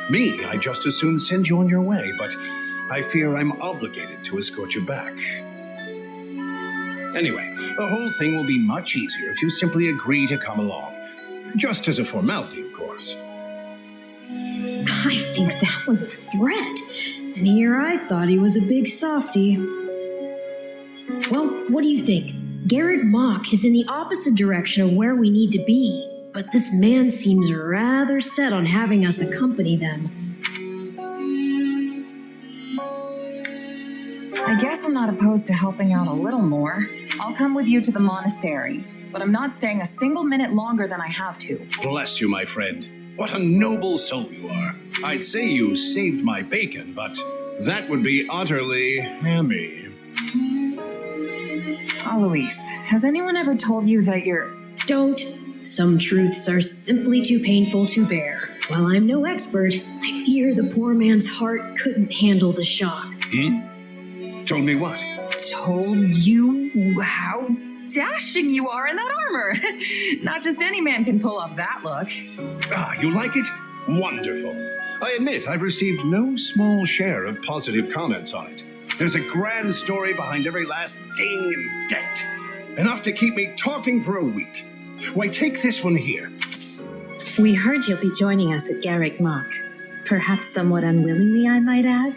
Me, I'd just as soon send you on your way, but I fear I'm obligated to escort you back. Anyway, the whole thing will be much easier if you simply agree to come along. Just as a formality, of course. I think that was a threat. And here I thought he was a big softy. Well, what do you think? Garrick Mach is in the opposite direction of where we need to be, but this man seems rather set on having us accompany them. I guess I'm not opposed to helping out a little more. I'll come with you to the monastery, but I'm not staying a single minute longer than I have to. Bless you, my friend. What a noble soul you are. I'd say you saved my bacon, but that would be utterly hammy. Alois, has anyone ever told you that you're... Don't. Some truths are simply too painful to bear. While I'm no expert, I fear the poor man's heart couldn't handle the shock. Told me what? Told you how dashing you are in that armor. Not just any man can pull off that look. Ah, you like it? Wonderful. I admit I've received no small share of positive comments on it. There's a grand story behind every last ding and dent. Enough to keep me talking for a week. Why, take this one here. We heard you'll be joining us at Garrick Mach. Perhaps somewhat unwillingly, I might add.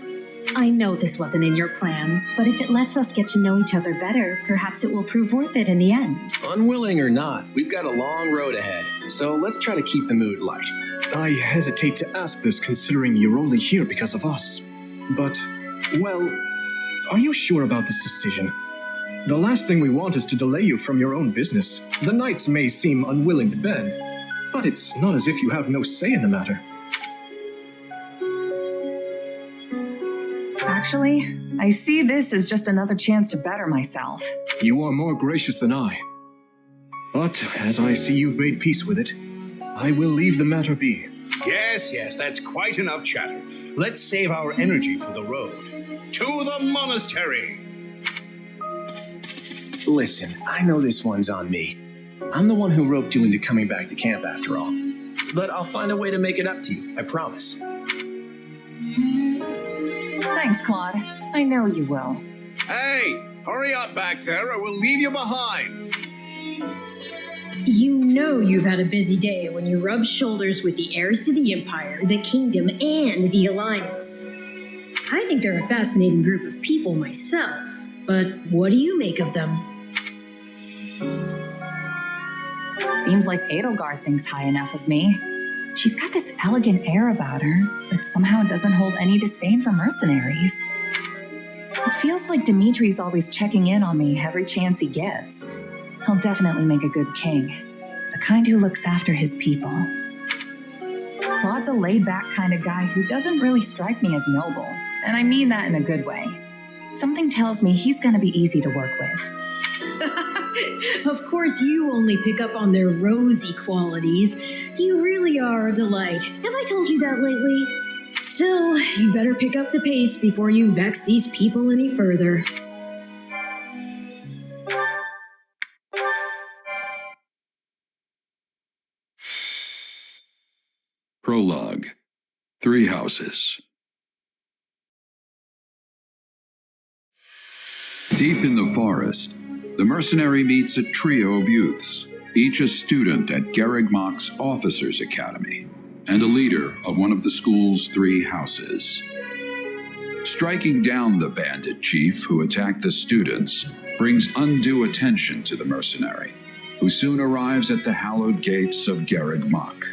I know this wasn't in your plans, but if it lets us get to know each other better, perhaps it will prove worth it in the end. Unwilling or not, we've got a long road ahead, so let's try to keep the mood light. I hesitate to ask this considering you're only here because of us. But, well, are you sure about this decision? The last thing we want is to delay you from your own business. The knights may seem unwilling to bend, but it's not as if you have no say in the matter. Actually, I see this as just another chance to better myself. You are more gracious than I. But as I see you've made peace with it, I will leave the matter be. Yes, that's quite enough chatter. Let's save our energy for the road. To the monastery! Listen, I know this one's on me. I'm the one who roped you into coming back to camp after all. But I'll find a way to make it up to you, I promise. Thanks, Claude. I know you will. Hey, hurry up back there or we'll leave you behind. You know you've had a busy day when you rub shoulders with the heirs to the Empire, the Kingdom, and the Alliance. I think they're a fascinating group of people myself, but what do you make of them? Seems like Edelgard thinks high enough of me. She's got this elegant air about her, but somehow doesn't hold any disdain for mercenaries. It feels like Dimitri's always checking in on me every chance he gets. He'll definitely make a good king, the kind who looks after his people. Claude's a laid-back kind of guy who doesn't really strike me as noble, and I mean that in a good way. Something tells me he's gonna be easy to work with. Of course, you only pick up on their rosy qualities. You really are a delight. Have I told you that lately? Still, you better pick up the pace before you vex these people any further. Prologue. 3 houses. Deep in the forest, the mercenary meets a trio of youths, each a student at Garrick Mach's Officers' Academy, and a leader of one of the school's 3 houses. Striking down the bandit chief who attacked the students brings undue attention to the mercenary, who soon arrives at the hallowed gates of Garrick Mach.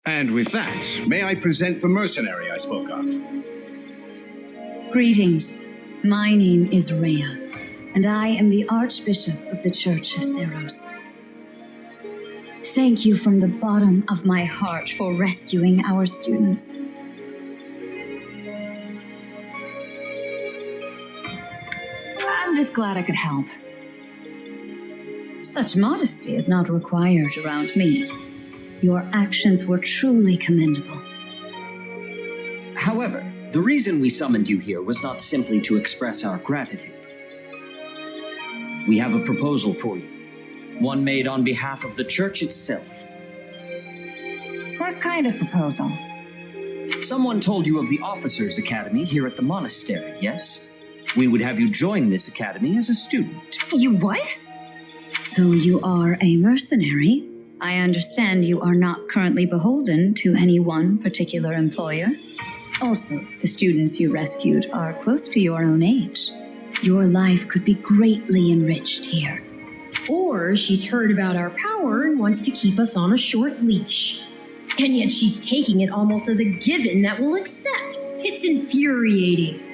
And with that, may I present the mercenary I spoke of? Greetings. My name is Rhea, and I am the Archbishop of the Church of Seros. Thank you from the bottom of my heart for rescuing our students. just glad I could help. Such modesty is not required around me. Your actions were truly commendable. However, the reason we summoned you here was not simply to express our gratitude. We have a proposal for you, one made on behalf of the church itself. What kind of proposal? Someone told you of the Officers' Academy here at the monastery, yes? We would have you join this academy as a student. You what? Though you are a mercenary, I understand you are not currently beholden to any one particular employer. Also, the students you rescued are close to your own age. Your life could be greatly enriched here. Or she's heard about our power and wants to keep us on a short leash. And yet she's taking it almost as a given that we'll accept. It's infuriating.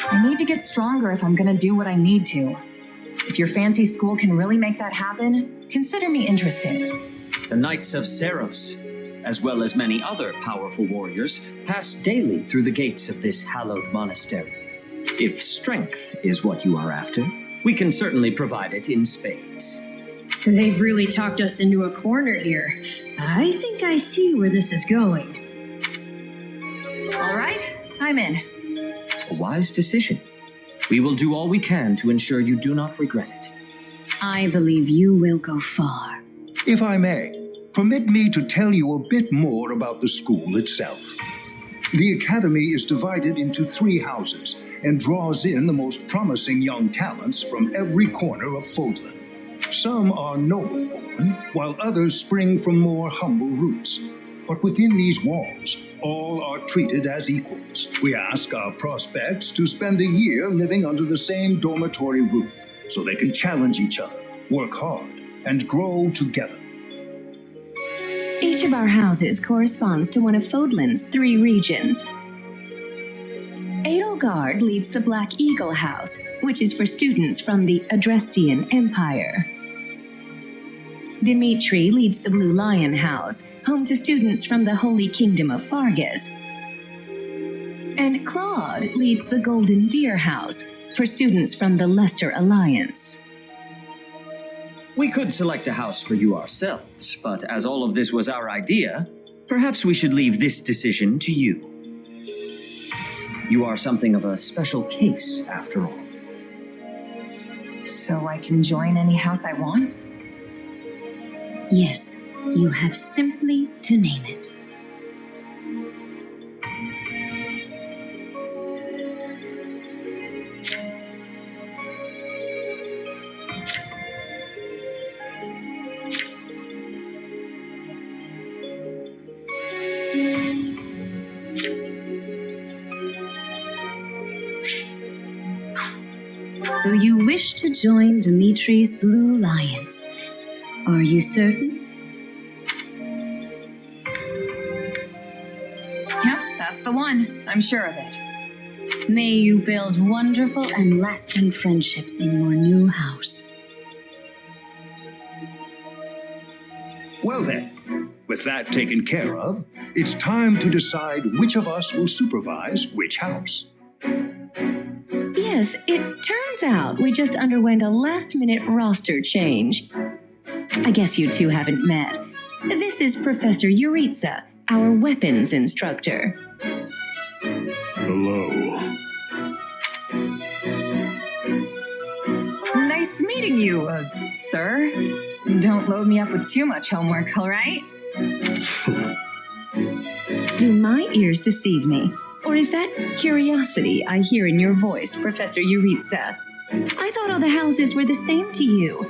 I need to get stronger if I'm gonna do what I need to. If your fancy school can really make that happen, consider me interested. The Knights of Seros, as well as many other powerful warriors, pass daily through the gates of this hallowed monastery. If strength is what you are after, we can certainly provide it in spades. They've really talked us into a corner here. I think I see where this is going. All right, I'm in. A wise decision. We will do all we can to ensure you do not regret it. I believe you will go far. If I may, permit me to tell you a bit more about the school itself. The academy is divided into 3 houses and draws in the most promising young talents from every corner of Fodlan. Some are noble-born, while others spring from more humble roots. But within these walls, all are treated as equals. We ask our prospects to spend a year living under the same dormitory roof, so they can challenge each other, work hard, and grow together. Each of our houses corresponds to one of Fodlan's 3 regions. Edelgard leads the Black Eagle House, which is for students from the Adrestian Empire. Dimitri leads the Blue Lion House, home to students from the Holy Kingdom of Fargus. And Claude leads the Golden Deer House, for students from the Leicester Alliance. We could select a house for you ourselves, but as all of this was our idea, perhaps we should leave this decision to you. You are something of a special case, after all. So I can join any house I want? Yes, you have simply to name it. So you wish to join Dimitri's Blue Lions. Are you certain? Yep, that's the one. I'm sure of it. May you build wonderful and lasting friendships in your new house. Well then, with that taken care of, it's time to decide which of us will supervise which house. Yes, it turns out we just underwent a last-minute roster change. I guess you two haven't met. This is Professor Yuritsa, our weapons instructor. Hello. Nice meeting you, sir. Don't load me up with too much homework, all right? Do my ears deceive me? Or is that curiosity I hear in your voice, Professor Yuritsa? I thought all the houses were the same to you.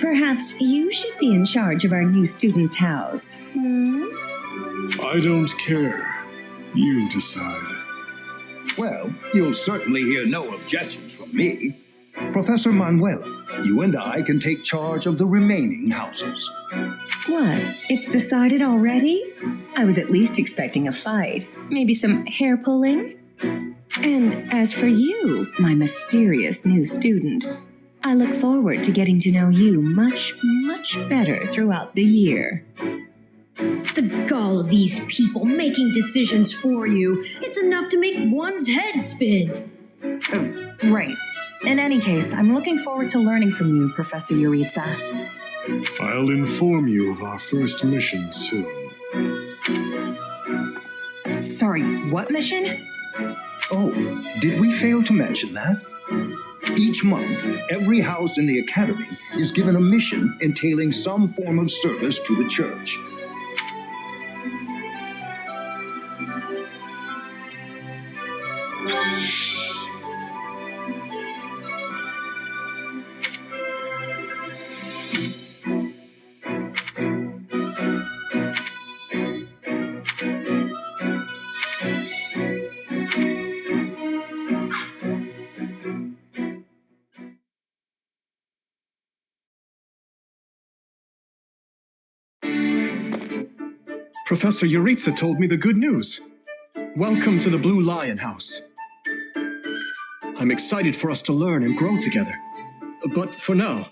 Perhaps you should be in charge of our new student's house. I don't care. You decide. Well, you'll certainly hear no objections from me. Professor Manuela, you and I can take charge of the remaining houses. What? It's decided already? I was at least expecting a fight. Maybe some hair pulling? And as for you, my mysterious new student, I look forward to getting to know you much, much better throughout the year. The gall of these people making decisions for you. It's enough to make one's head spin. Right. In any case, I'm looking forward to learning from you, Professor Yuritsa. I'll inform you of our first mission soon. Sorry, what mission? Oh, did we fail to mention that? Each month, every house in the Academy is given a mission entailing some form of service to the church. Professor Yuritsa told me the good news. Welcome to the Blue Lion House. I'm excited for us to learn and grow together. But for now,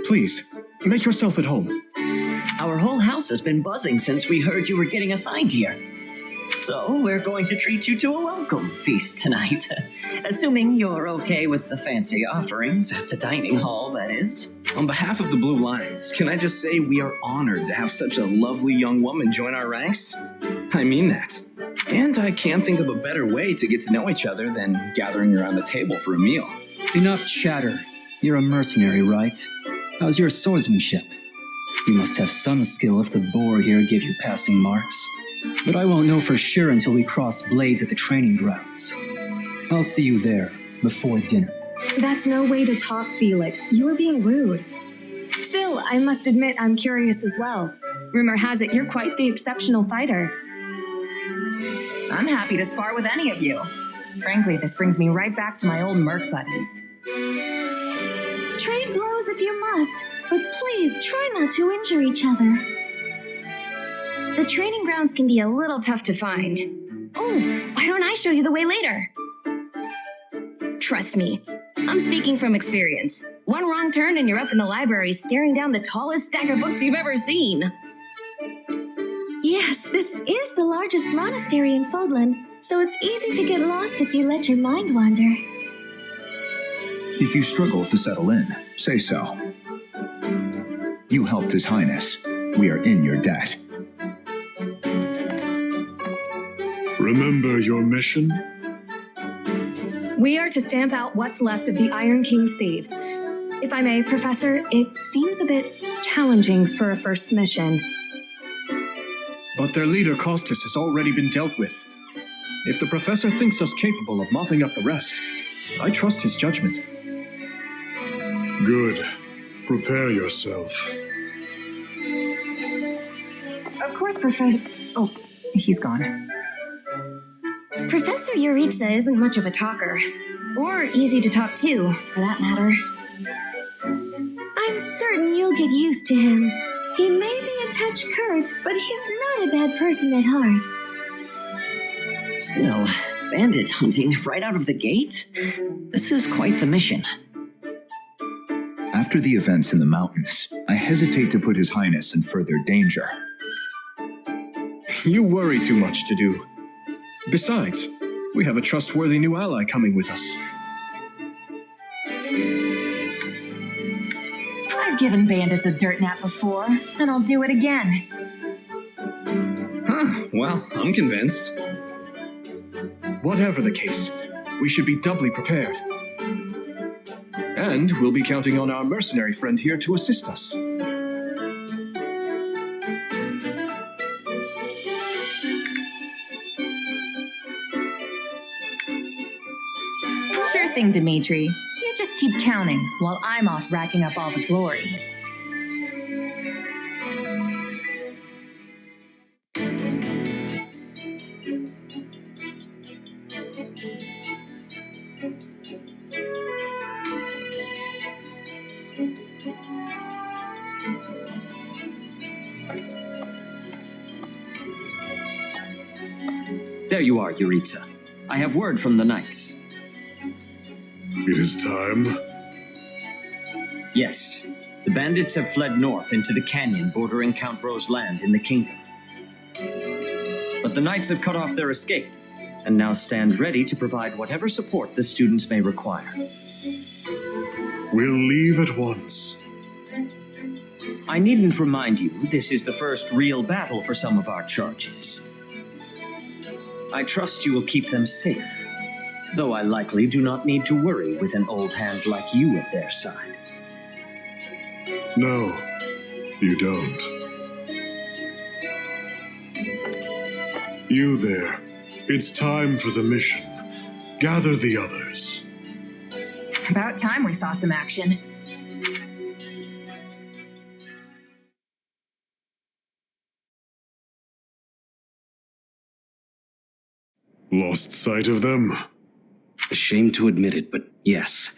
please, make yourself at home. Our whole house has been buzzing since we heard you were getting assigned here. So we're going to treat you to a welcome feast tonight. Assuming you're okay with the fancy offerings at the dining hall, that is. On behalf of the Blue Lions, can I just say we are honored to have such a lovely young woman join our ranks? I mean that. And I can't think of a better way to get to know each other than gathering around the table for a meal. Enough chatter. You're a mercenary, right? How's your swordsmanship? You must have some skill if the boar here gave you passing marks. But I won't know for sure until we cross blades at the training grounds. I'll see you there, before dinner. That's no way to talk, Felix. You are being rude. Still, I must admit I'm curious as well. Rumor has it you're quite the exceptional fighter. I'm happy to spar with any of you. Frankly, this brings me right back to my old merc buddies. Trade blows if you must, but please try not to injure each other. The training grounds can be a little tough to find. Oh, why don't I show you the way later? Trust me, I'm speaking from experience. One wrong turn and you're up in the library staring down the tallest stack of books you've ever seen. Yes, this is the largest monastery in Fodlan, so it's easy to get lost if you let your mind wander. If you struggle to settle in, say so. You helped His Highness. We are in your debt. Remember your mission? We are to stamp out what's left of the Iron King's thieves. If I may, Professor, it seems a bit challenging for a first mission. But their leader, Costas, has already been dealt with. If the professor thinks us capable of mopping up the rest, I trust his judgment. Good. Prepare yourself. Of course, Professor... Oh, he's gone. Professor Yuritsa isn't much of a talker. Or easy to talk to, for that matter. I'm certain you'll get used to him. He may be a touch curt, but he's not a bad person at heart. Still, bandit hunting right out of the gate? This is quite the mission. After the events in the mountains, I hesitate to put His Highness in further danger. You worry too much to do. Besides, we have a trustworthy new ally coming with us. I've given bandits a dirt nap before, and I'll do it again. Huh, well, I'm convinced. Whatever the case, we should be doubly prepared. And we'll be counting on our mercenary friend here to assist us. Sure thing, Dimitri. You just keep counting while I'm off racking up all the glory. There you are, Yuritsa. I have word from the knights. It is time. Yes. The bandits have fled north into the canyon bordering Count Ro's land in the kingdom. But the Knights have cut off their escape, and now stand ready to provide whatever support the students may require. We'll leave at once. I needn't remind you, this is the first real battle for some of our charges. I trust you will keep them safe, though I likely do not need to worry with an old hand like you at their side. No, you don't. You there. It's time for the mission. Gather the others. About time we saw some action. Lost sight of them? Ashamed to admit it, but yes.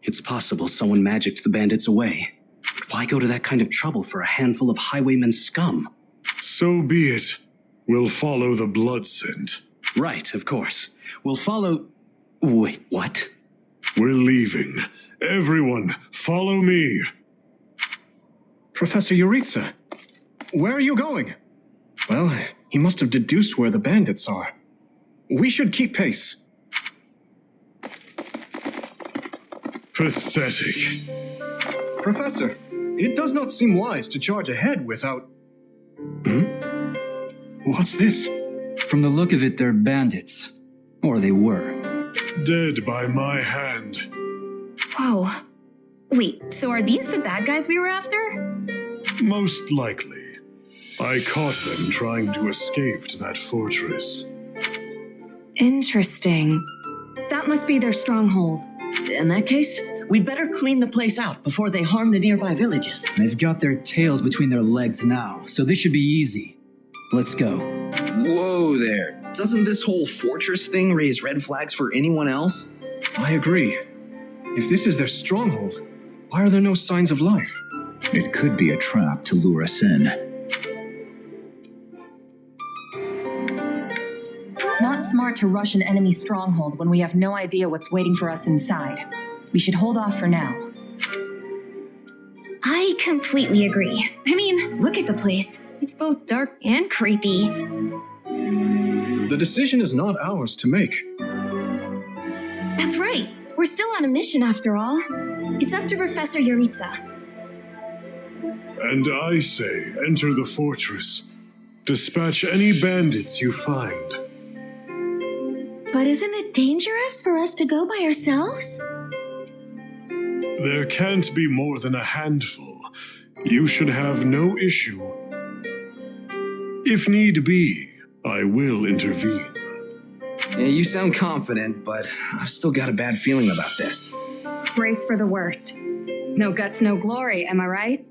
It's possible someone magicked the bandits away. But why go to that kind of trouble for a handful of highwaymen scum? So be it. We'll follow the blood scent. Right, of course. We'll follow... Wait, what? We're leaving. Everyone, follow me. Professor Yuritsa, where are you going? Well, he must have deduced where the bandits are. We should keep pace. Pathetic. Professor, it does not seem wise to charge ahead without... What's this? From the look of it, they're bandits. Or they were. Dead by my hand. Whoa. Wait, so are these the bad guys we were after? Most likely. I caught them trying to escape to that fortress. Interesting. That must be their stronghold. In that case, we'd better clean the place out before they harm the nearby villages. They've got their tails between their legs now, so this should be easy. Let's go. Whoa there. Doesn't this whole fortress thing raise red flags for anyone else? I agree. If this is their stronghold, why are there no signs of life? It could be a trap to lure us in. It's not smart to rush an enemy stronghold when we have no idea what's waiting for us inside. We should hold off for now. I completely agree. I mean, look at the place. It's both dark and creepy. The decision is not ours to make. That's right. We're still on a mission after all. It's up to Professor Yuritsa. And I say, enter the fortress. Dispatch any bandits you find. But isn't it dangerous for us to go by ourselves? There can't be more than a handful. You should have no issue. If need be, I will intervene. Yeah, you sound confident, but I've still got a bad feeling about this. Brace for the worst. No guts, no glory, am I right?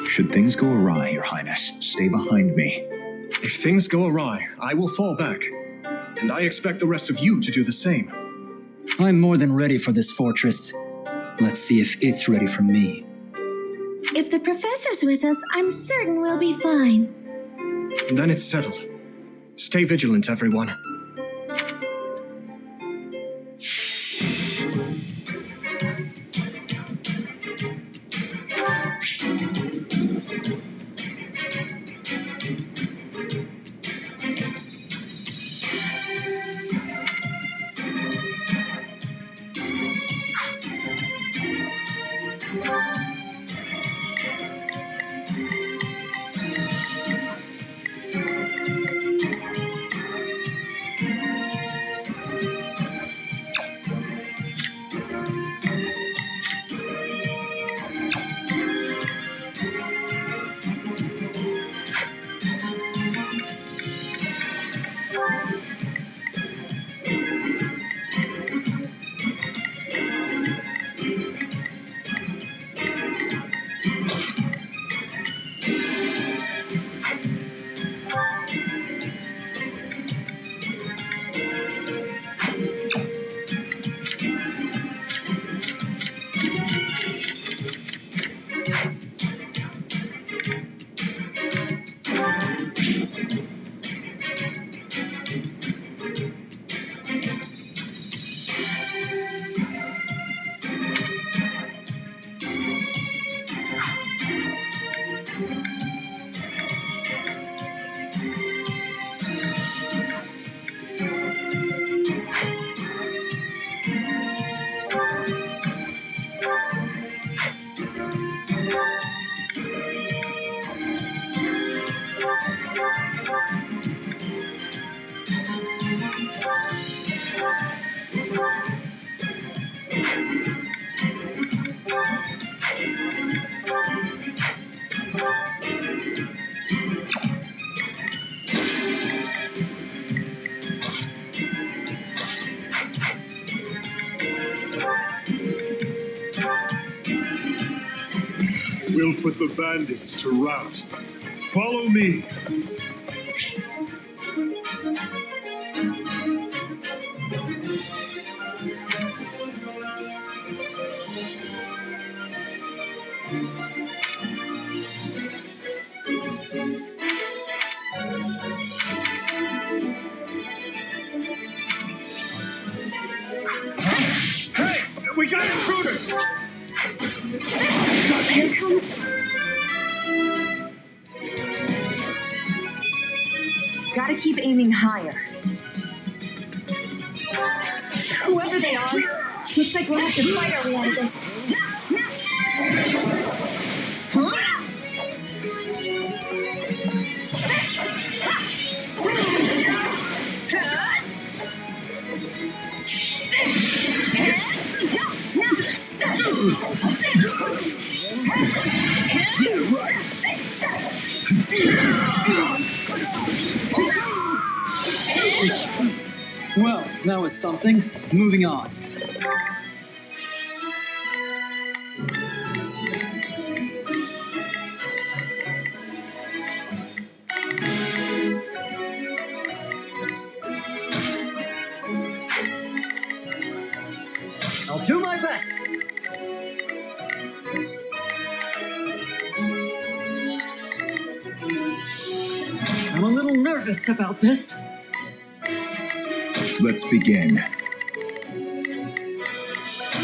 Should things go awry, Your Highness, stay behind me. If things go awry, I will fall back. And I expect the rest of you to do the same. I'm more than ready for this fortress. Let's see if it's ready for me. If the professor's with us, I'm certain we'll be fine. Then it's settled. Stay vigilant, everyone. We'll put the bandits to rout. Follow me. Hey! We got intruders! Here comes. Gotta keep aiming higher. Whoever they are, looks like we'll have to fight our way out of this. Well, that was something. Moving on. I'll do my best. I'm a little nervous about this. Let's begin.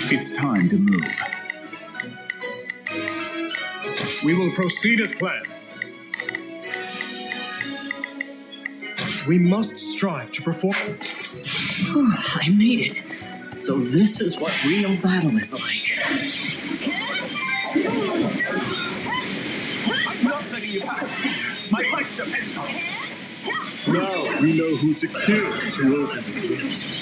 It's time to move. We will proceed as planned. We must strive to perform. I made it. So this is what real battle is like. I'm not letting you pass. My life depends on it. Now we know who to kill to open the gate.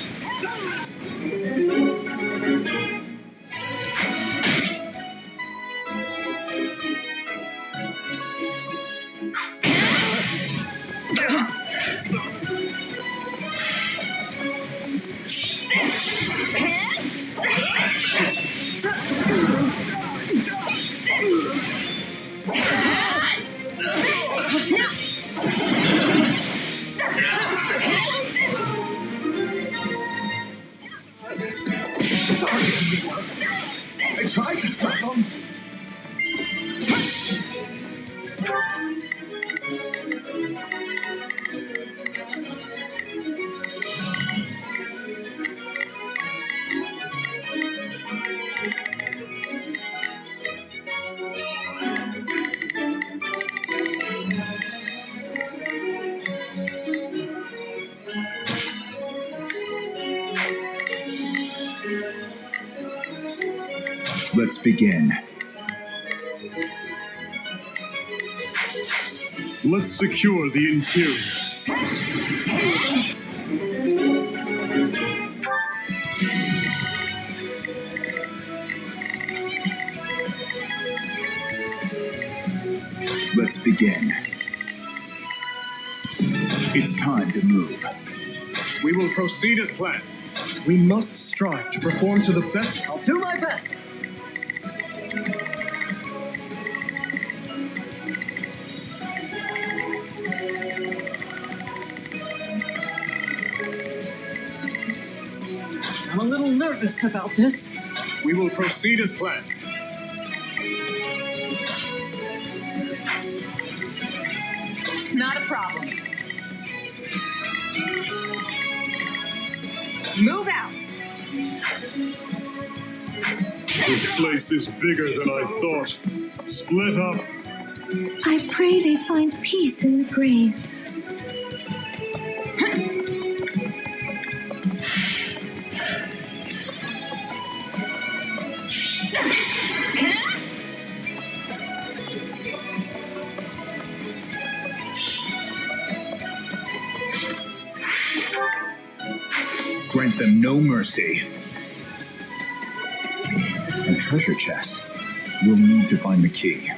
I tried to stop them. Let's begin. Let's secure the interior. Let's begin. It's time to move. We will proceed as planned. We must strive to perform to the best. I'll do my best. I'm a little nervous about this. We will proceed as planned. Not a problem. Move out. This place is bigger than I thought. Split up. I pray they find peace in the grave. Grant them no mercy. A treasure chest. We'll need to find the key.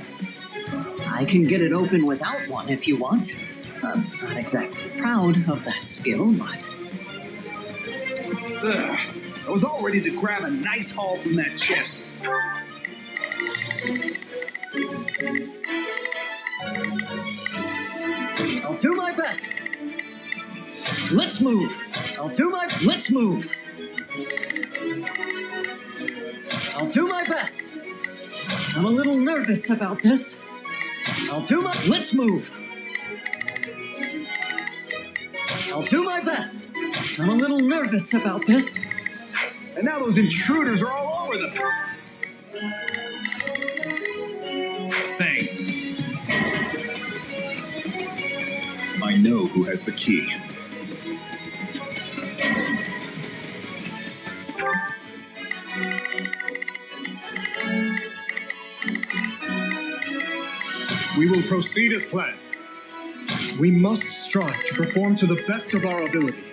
I can get it open without one if you want. I'm not exactly proud of that skill, but... Ugh. I was all ready to grab a nice haul from that chest. I'll do my best. Let's move. Let's move. I'll do my best. I'm a little nervous about this. Let's move. I'll do my best. I'm a little nervous about this. And now those intruders are all over the thing. I know who has the key. We will proceed as planned. We must strive to perform to the best of our ability.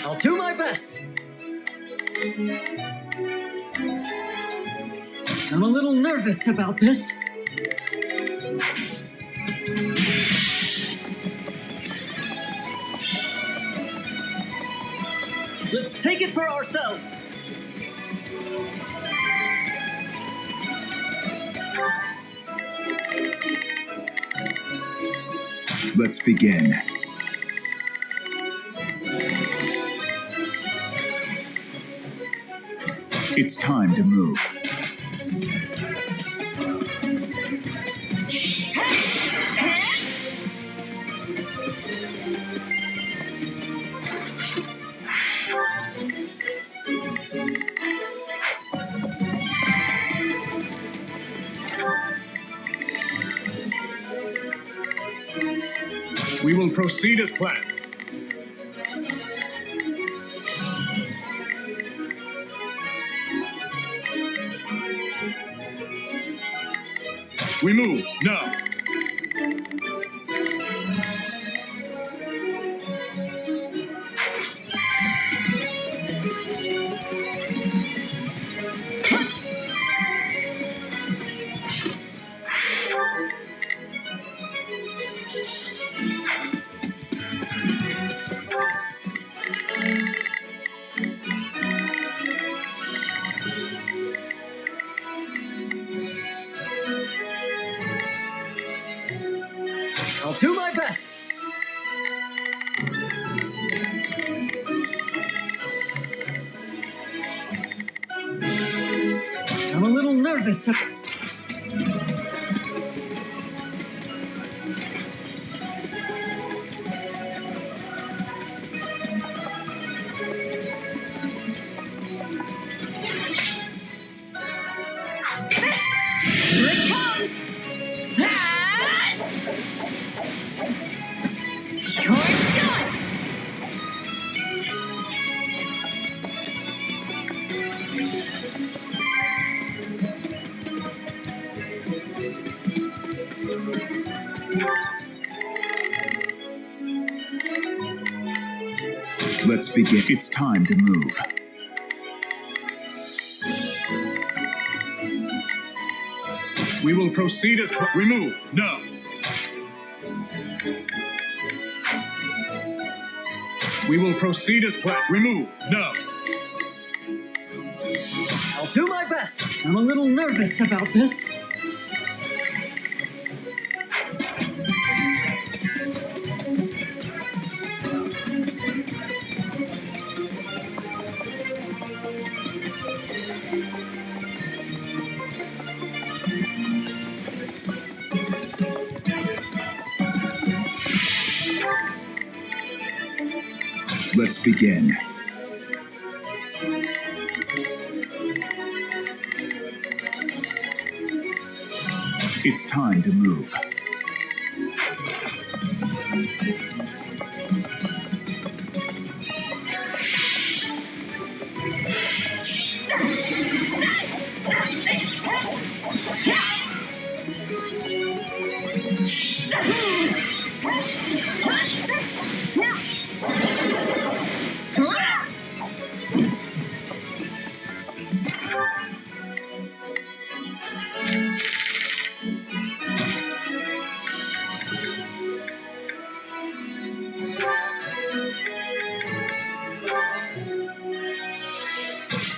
I'll do my best. I'm a little nervous about this. Let's take it for ourselves. Let's begin. It's time to move. We will proceed as planned. We move now. I'll do my best. I'm a little nervous. Here it comes! You're done! Let's begin. It's time to move. We will proceed as we move now. We will proceed as planned. We move now. I'll do my best. I'm a little nervous about this. Let's begin. It's time to move.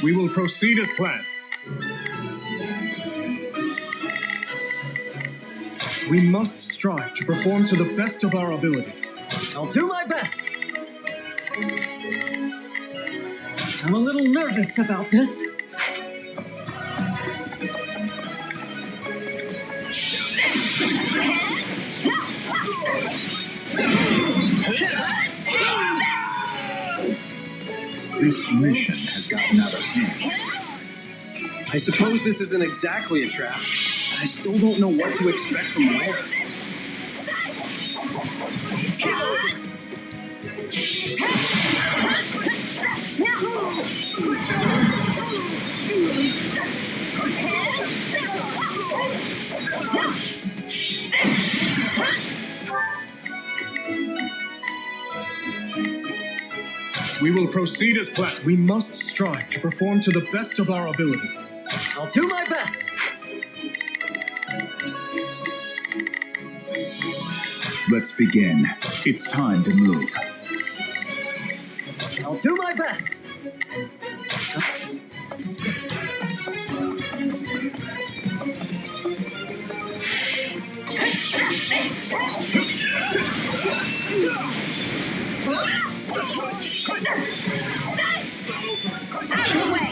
We will proceed as planned. We must strive to perform to the best of our ability. I'll do my best. I'm a little nervous about this. This mission has gotten out of hand. I suppose this isn't exactly a trap, but I still don't know what to expect from where. We will proceed as planned. We must strive to perform to the best of our ability. I'll do my best. Let's begin. It's time to move. I'll do my best. Out of the way!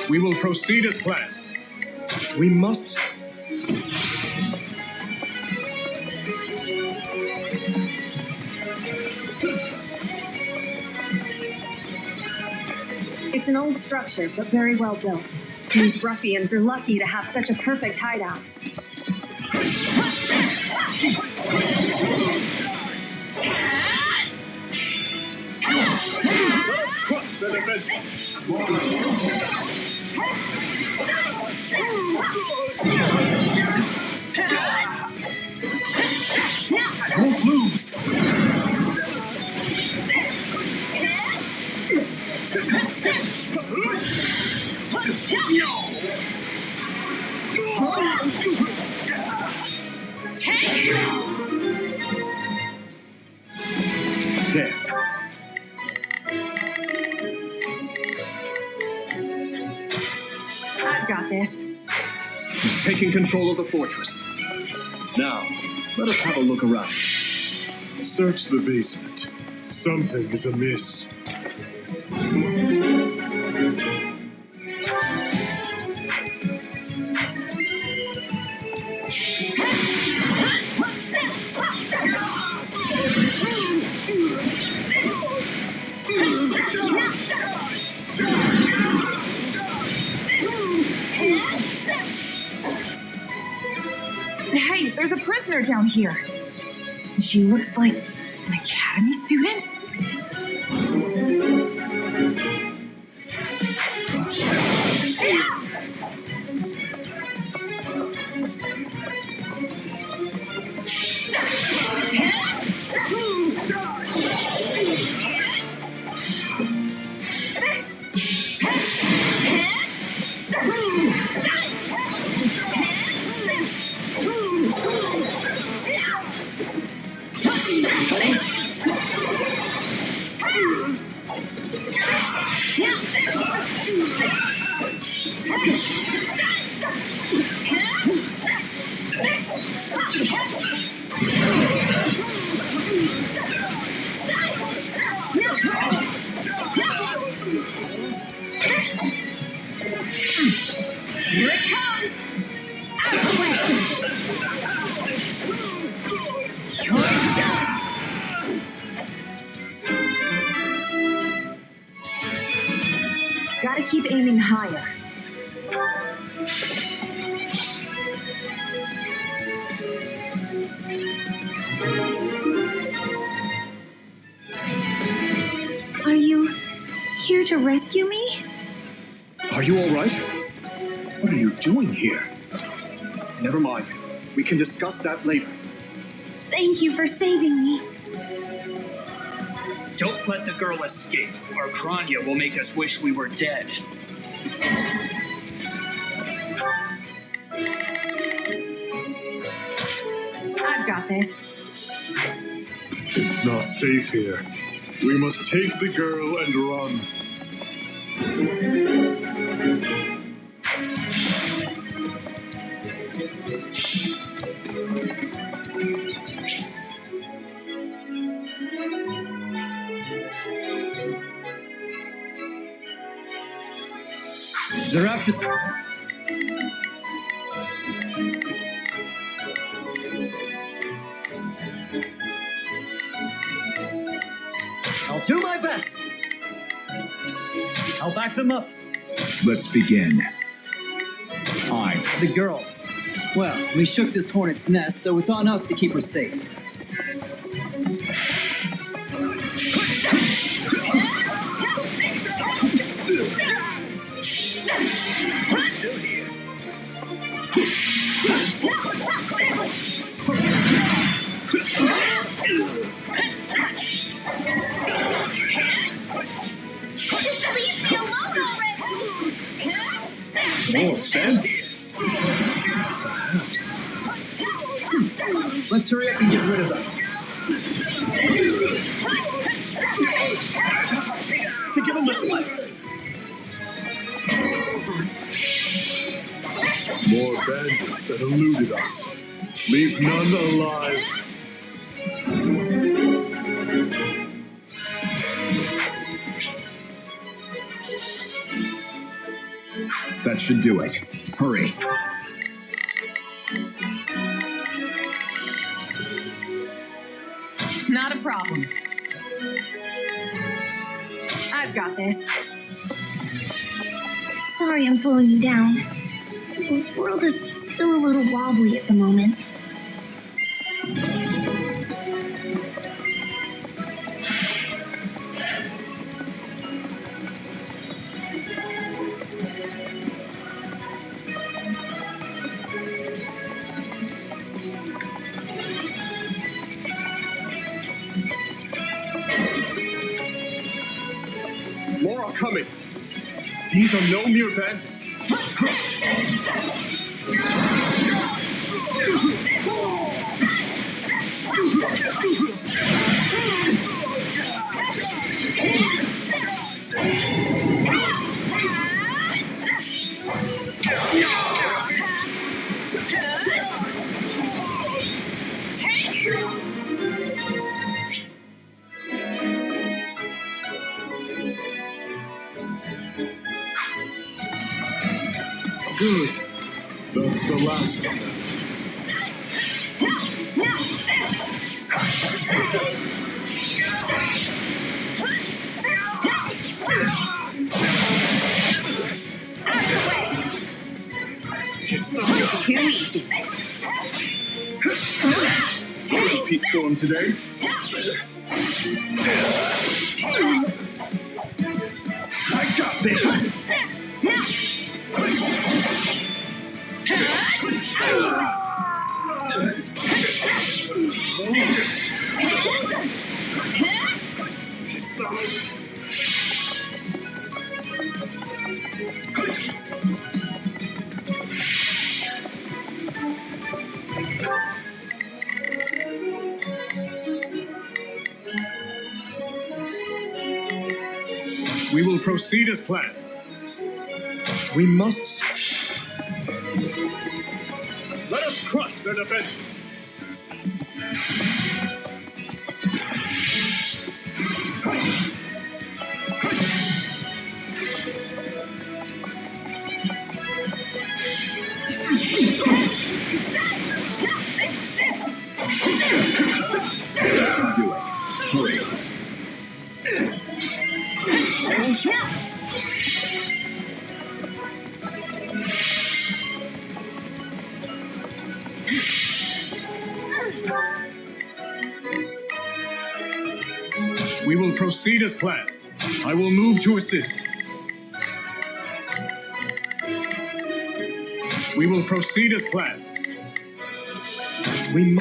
We will proceed as planned. We must... It's an old structure, but very well built. These ruffians are lucky to have such a perfect hideout. Let's crush the defenses! Don't lose! There. I've got this. We've taken control of the fortress. Now, let us have a look around. Search the basement. Something is amiss. Hey, there's a prisoner down here. She looks like an academy student? Gotta keep aiming higher. Are you here to rescue me? Are you all right? What are you doing here? Never mind. We can discuss that later. Thank you for saving me. Don't let the girl escape, or Kranya will make us wish we were dead. I've got this. It's not safe here. We must take the girl and run. They're after. I'll do my best. I'll back them up. Let's begin. Fine. The girl. Well, we shook this hornet's nest, so it's on us to keep her safe. We're still here. Just leave me alone already! More bandits? Perhaps. Let's hurry up and get rid of them. To give him the slip. More bandits that eluded us. Leave none alive. That should do it. Hurry. Not a problem. I've got this. Sorry I'm slowing you down. The world is still a little wobbly at the moment. More are coming. These are no mere bandits. Good. That's the last of them. It's not Too easy. keep going today. I got this. It's not over. We will proceed as planned. We must. Let us crush their defenses. We will proceed as planned. I will move to assist. We will proceed as planned. We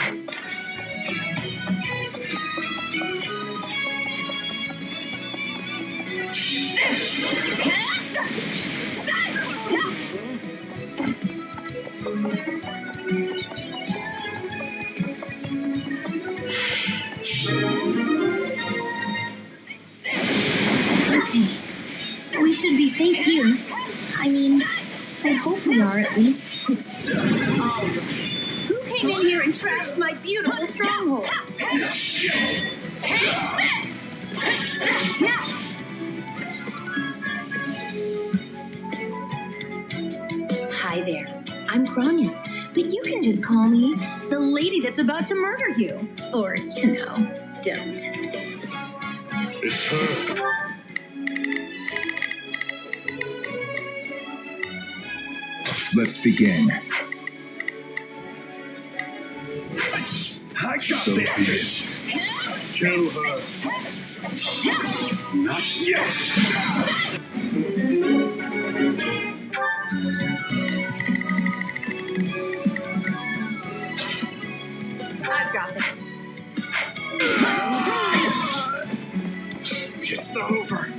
We should be safe here. I mean, I hope we are at least. All right. Who came in here and trashed my beautiful stronghold? Hi there. I'm Grania, but you can just call me the lady that's about to murder you. Or, don't. It's her. Let's begin. I got this. Kill her. Not yet. I've got them. It's not over.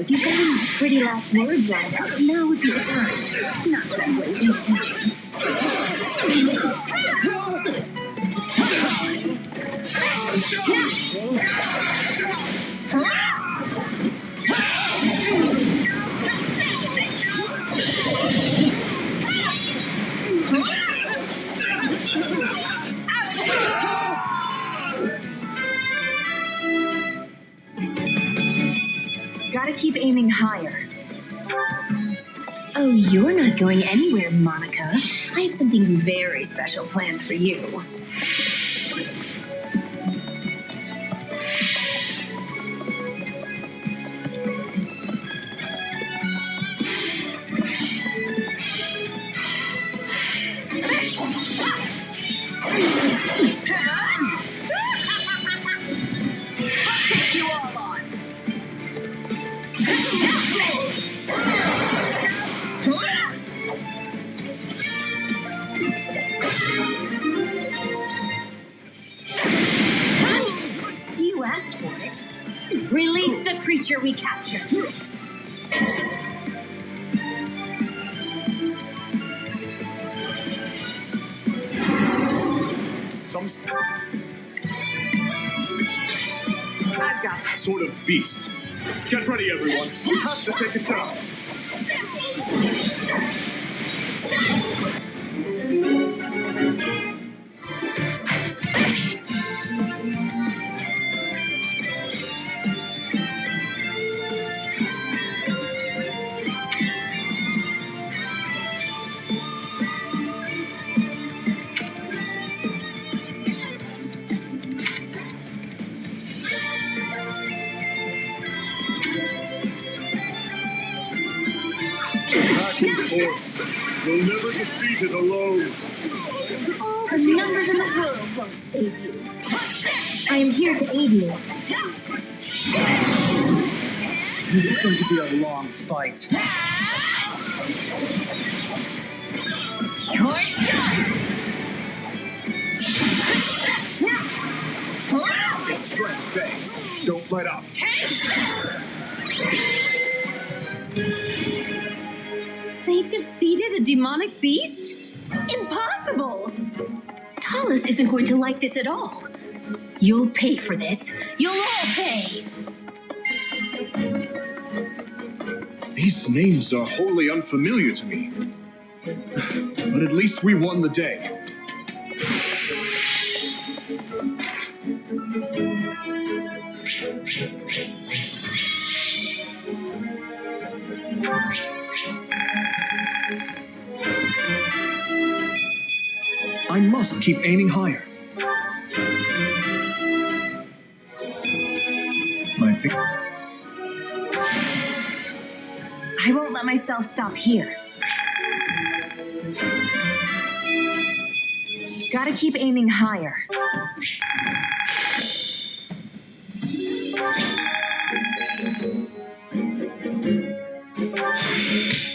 If you've got any pretty last words lined up, now would be the time. Not that way, pay attention. Gotta keep aiming higher. Oh, you're not going anywhere, Monica. I have something very special planned for you. Take you all on. You asked for it. Release the creature we captured. I've got it. sort of beast. Get ready, everyone. We have to take it down. Back in force. You'll never defeat it alone. All the numbers in the world won't save you. I am here to aid you. This is going to be a long fight. You're done! Its strength bends. Don't let up. They defeated a demonic beast? Impossible! Talus isn't going to like this at all. You'll pay for this. You'll all pay. These names are wholly unfamiliar to me. But at least we won the day. I must keep aiming higher. I won't let myself stop here. Gotta keep aiming higher.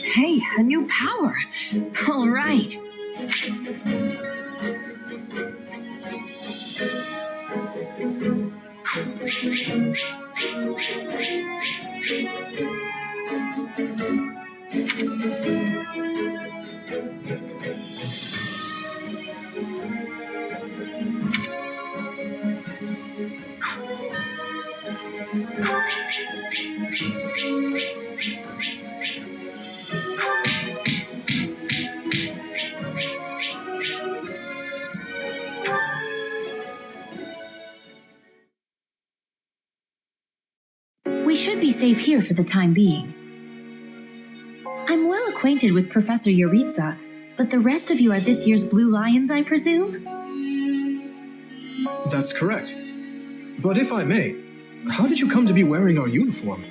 Hey, a new power. All right. We should be safe here for the time being. I'm well acquainted with Professor Yuritsa, but the rest of you are this year's Blue Lions, I presume? That's correct. But if I may, how did you come to be wearing our uniform?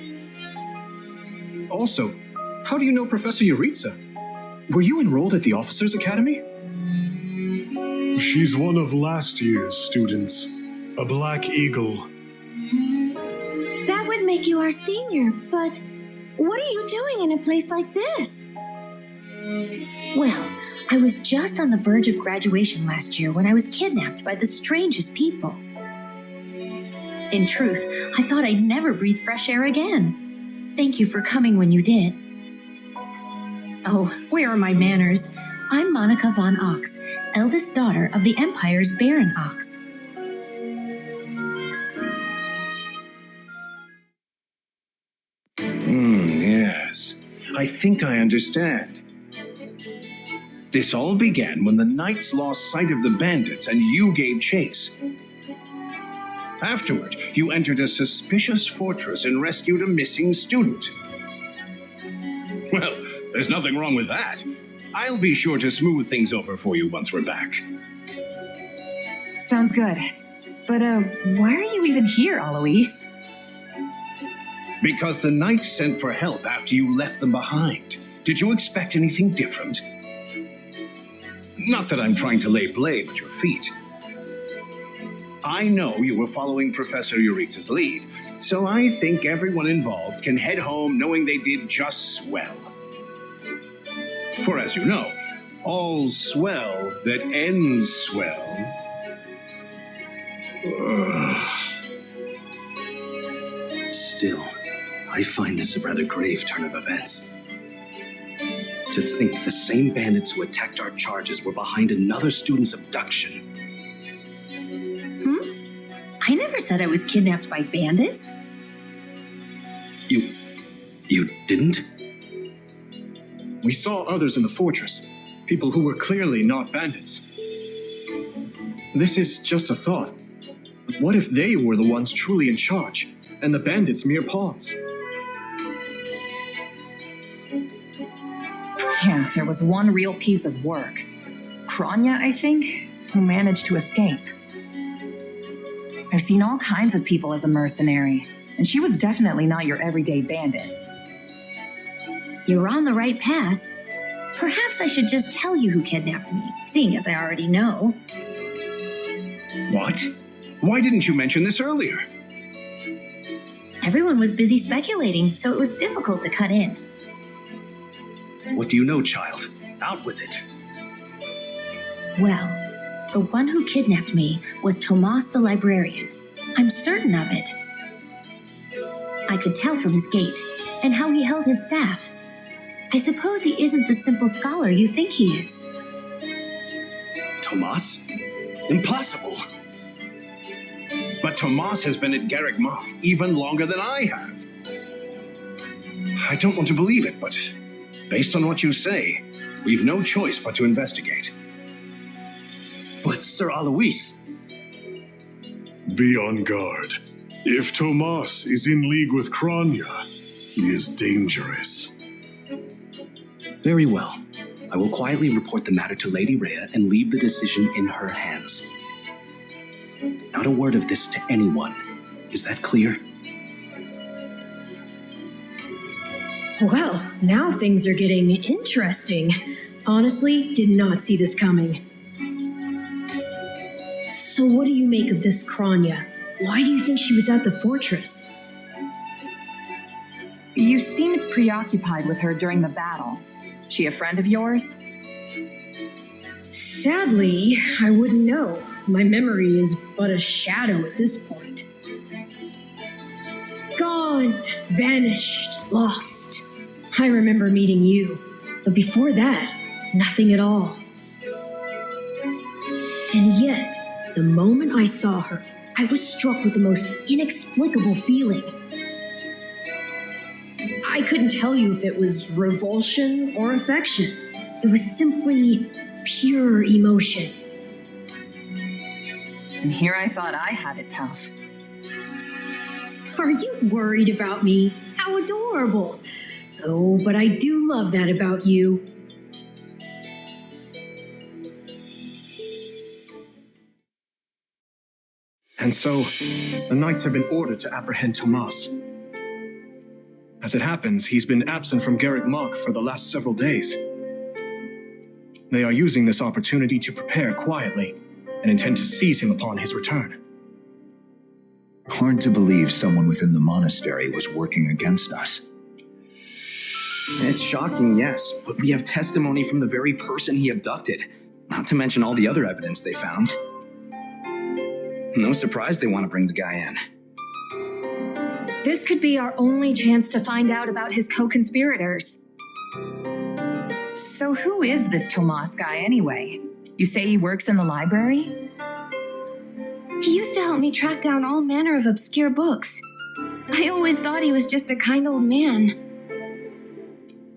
Also, how do you know Professor Yuritsa? Were you enrolled at the Officers' Academy? She's one of last year's students, a Black Eagle. That would make you our senior, but what are you doing in a place like this? Well, I was just on the verge of graduation last year when I was kidnapped by the strangest people. In truth, I thought I'd never breathe fresh air again. Thank you for coming when you did. Oh, where are my manners? I'm Monica von Ox, eldest daughter of the Empire's Baron Ox. Yes. I think I understand. This all began when the knights lost sight of the bandits and you gave chase. Afterward, you entered a suspicious fortress and rescued a missing student. Well, there's nothing wrong with that. I'll be sure to smooth things over for you once we're back. Sounds good. But, why are you even here, Alois? Because the knights sent for help after you left them behind. Did you expect anything different? Not that I'm trying to lay blame at your feet. I know you were following Professor Yuritsa's lead, so I think everyone involved can head home knowing they did just swell. For as you know, all swell that ends swell. Still, I find this a rather grave turn of events. To think the same bandits who attacked our charges were behind another student's abduction. I never said I was kidnapped by bandits. You didn't? We saw others in the fortress, people who were clearly not bandits. This is just a thought. But what if they were the ones truly in charge, and the bandits mere pawns? Yeah, there was one real piece of work. Kranya, I think, who managed to escape. I've seen all kinds of people as a mercenary, and she was definitely not your everyday bandit. You're on the right path. Perhaps I should just tell you who kidnapped me, seeing as I already know. What? Why didn't you mention this earlier? Everyone was busy speculating, so it was difficult to cut in. What do you know, child? Out with it. Well, the one who kidnapped me was Tomas the librarian. I'm certain of it. I could tell from his gait and how he held his staff. I suppose he isn't the simple scholar you think he is. Tomas? Impossible. But Tomas has been at Garrick Mach even longer than I have. I don't want to believe it, but based on what you say, we've no choice but to investigate. But Sir Alois... Be on guard. If Tomas is in league with Kranya, he is dangerous. Very well. I will quietly report the matter to Lady Rhea and leave the decision in her hands. Not a word of this to anyone. Is that clear? Well, now things are getting interesting. Honestly, did not see this coming. So what do you make of this Kranya? Why do you think she was at the fortress? You seemed preoccupied with her during the battle. She a friend of yours? Sadly, I wouldn't know. My memory is but a shadow at this point. Gone, vanished, lost. I remember meeting you, but before that, nothing at all. And yet, the moment I saw her, I was struck with the most inexplicable feeling. I couldn't tell you if it was revulsion or affection. It was simply pure emotion. And here I thought I had it tough. Are you worried about me? How adorable. Oh, but I do love that about you. And so, the knights have been ordered to apprehend Tomas. As it happens, he's been absent from Garrick Mach for the last several days. They are using this opportunity to prepare quietly and intend to seize him upon his return. Hard to believe someone within the monastery was working against us. It's shocking, yes, but we have testimony from the very person he abducted, not to mention all the other evidence they found. No surprise they want to bring the guy in. This could be our only chance to find out about his co-conspirators. So who is this Tomas guy anyway? You say he works in the library? He used to help me track down all manner of obscure books. I always thought he was just a kind old man.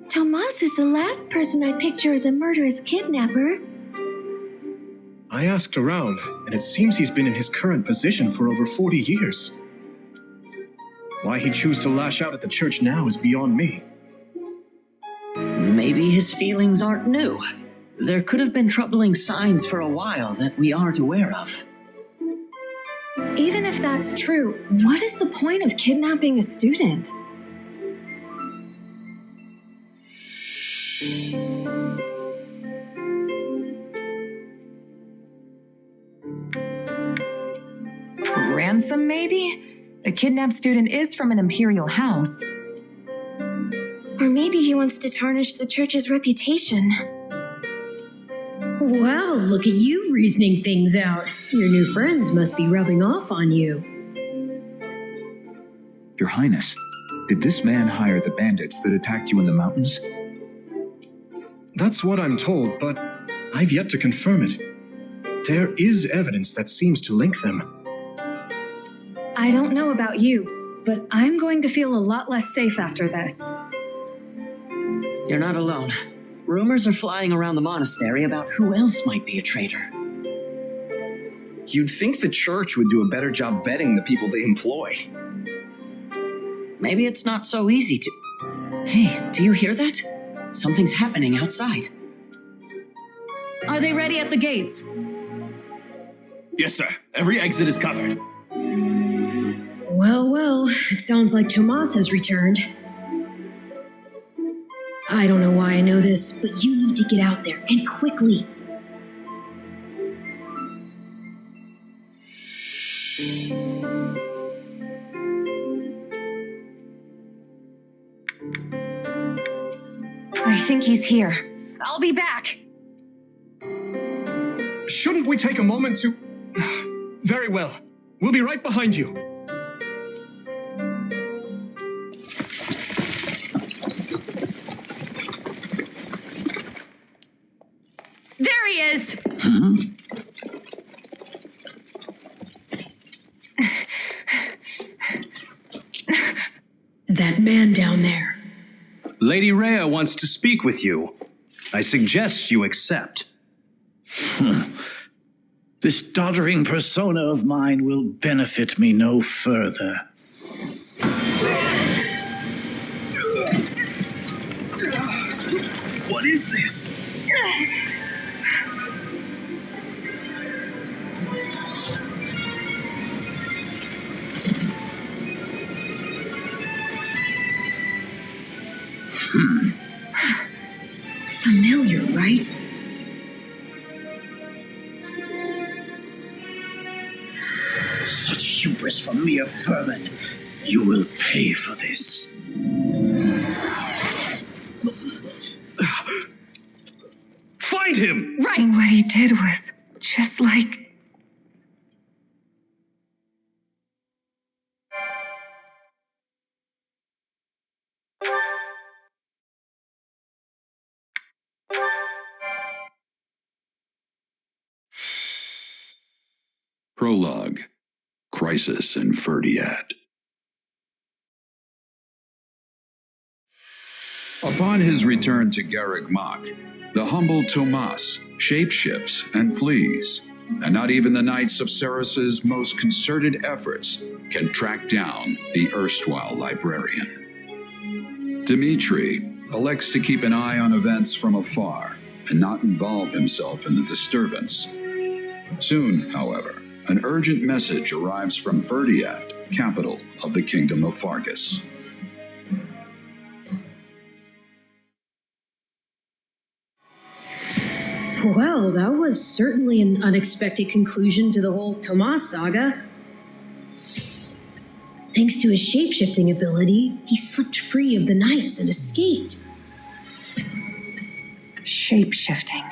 Tomas is the last person I picture as a murderous kidnapper. I asked around, and it seems he's been in his current position for over 40 years. Why he'd choose to lash out at the church now is beyond me. Maybe his feelings aren't new. There could have been troubling signs for a while that we aren't aware of. Even if that's true, what is the point of kidnapping a student? Ransom, maybe? A kidnapped student is from an imperial house. Or maybe he wants to tarnish the church's reputation. Wow, look at you reasoning things out. Your new friends must be rubbing off on you. Your Highness, did this man hire the bandits that attacked you in the mountains? That's what I'm told, but I've yet to confirm it. There is evidence that seems to link them. I don't know about you, but I'm going to feel a lot less safe after this. You're not alone. Rumors are flying around the monastery about who else might be a traitor. You'd think the church would do a better job vetting the people they employ. Maybe it's not so easy to... Hey, do you hear that? Something's happening outside. Are they ready at the gates? Yes, sir. Every exit is covered. Well, well, it sounds like Tomas has returned. I don't know why I know this, but you need to get out there, and quickly. I think he's here. I'll be back. Shouldn't we take a moment to... Very well. We'll be right behind you. There he is! That man down there. Lady Rhea wants to speak with you. I suggest you accept. This doddering persona of mine will benefit me no further. What is this? Familiar, right? Such hubris from mere vermin. You will pay for this. Find him! Right. What he did was just like... Prologue. Crisis in Ferdiad. Upon his return to Garreg Mach, the humble Tomas shapeshifts and flees, and not even the Knights of Ceros's most concerted efforts can track down the erstwhile librarian. Dmitri elects to keep an eye on events from afar and not involve himself in the disturbance. Soon, however, an urgent message arrives from Ferdiad, capital of the Kingdom of Fargus. Well, that was certainly an unexpected conclusion to the whole Tomas saga. Thanks to his shapeshifting ability, he slipped free of the knights and escaped. Shapeshifting.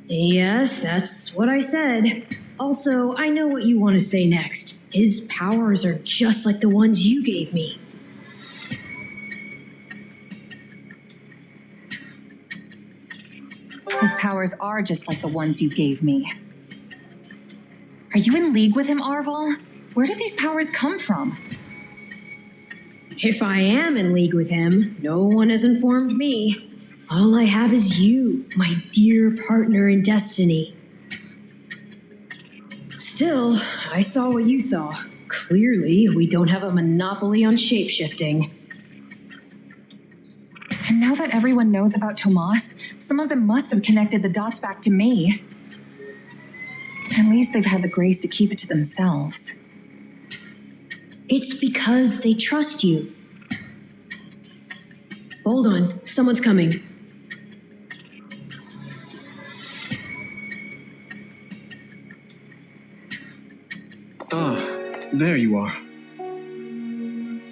Yes, that's what I said. Also, I know what you want to say next. His powers are just like the ones you gave me. His powers are just like the ones you gave me. Are you in league with him, Arval? Where did these powers come from? If I am in league with him, no one has informed me. All I have is you, my dear partner in destiny. Still, I saw what you saw. Clearly, we don't have a monopoly on shapeshifting. And now that everyone knows about Tomas, some of them must have connected the dots back to me. At least they've had the grace to keep it to themselves. It's because they trust you. Hold on, someone's coming. Ah, there you are.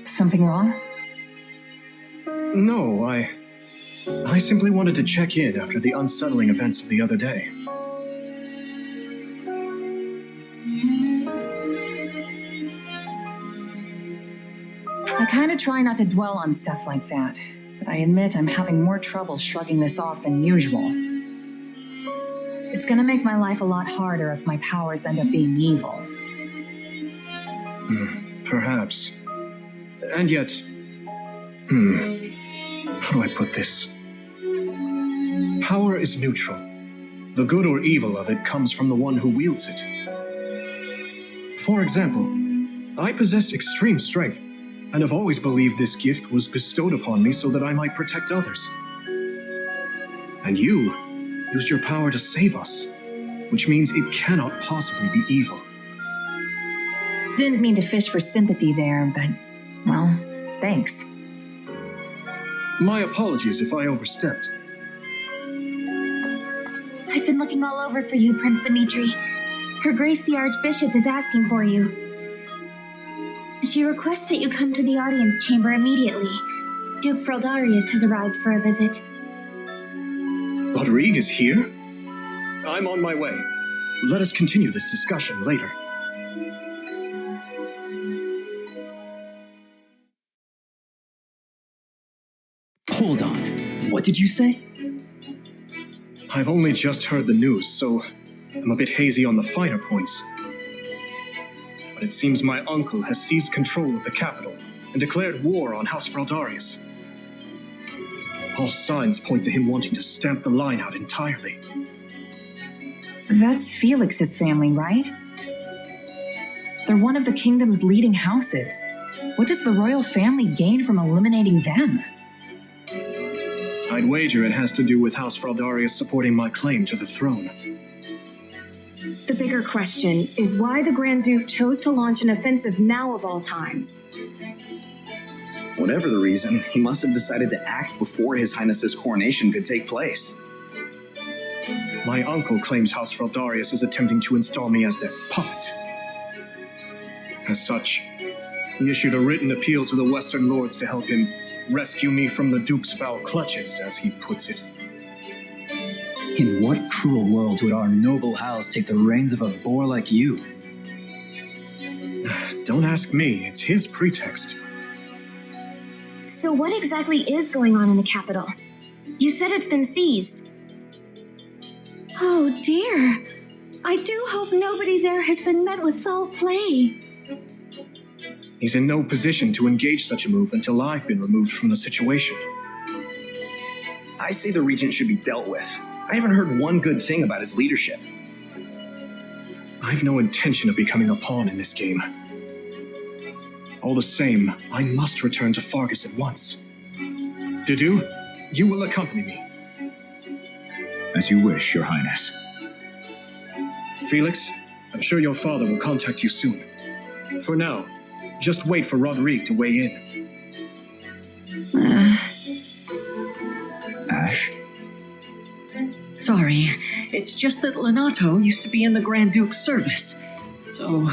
Something wrong? No, I simply wanted to check in after the unsettling events of the other day. I kind of try not to dwell on stuff like that, but I admit I'm having more trouble shrugging this off than usual. It's gonna make my life a lot harder if my powers end up being evil. Perhaps. And yet... How do I put this? Power is neutral. The good or evil of it comes from the one who wields it. For example, I possess extreme strength, and have always believed this gift was bestowed upon me so that I might protect others. And you used your power to save us, which means it cannot possibly be evil. Didn't mean to fish for sympathy there, but, well, thanks. My apologies if I overstepped. I've been looking all over for you, Prince Dmitri. Her Grace the Archbishop is asking for you. She requests that you come to the audience chamber immediately. Duke Fraldarius has arrived for a visit. Rodrigue is here? I'm on my way. Let us continue this discussion later. Hold on. What did you say? I've only just heard the news, so I'm a bit hazy on the finer points. But it seems my uncle has seized control of the capital and declared war on House Fraldarius. All signs point to him wanting to stamp the line out entirely. That's Felix's family, right? They're one of the kingdom's leading houses. What does the royal family gain from eliminating them? I I'd wager it has to do with House Fraldarius supporting my claim to the throne. The bigger question is why the Grand Duke chose to launch an offensive now of all times. Whatever the reason, he must have decided to act before His Highness's coronation could take place. My uncle claims House Fraldarius is attempting to install me as their puppet. As such, he issued a written appeal to the Western Lords to help him rescue me from the Duke's foul clutches, as he puts it. In what cruel world would our noble house take the reins of a boor like you? Don't ask me, it's his pretext. So what exactly is going on in the capital? You said it's been seized. Oh dear. I do hope nobody there has been met with foul play. He's in no position to engage such a move until I've been removed from the situation. I say the regent should be dealt with. I haven't heard one good thing about his leadership. I've no intention of becoming a pawn in this game. All the same, I must return to Fargus at once. Dudu, you will accompany me. As you wish, Your Highness. Felix, I'm sure your father will contact you soon. For now, just wait for Rodrigue to weigh in. Ash? Sorry, it's just that Lenato used to be in the Grand Duke's service, so...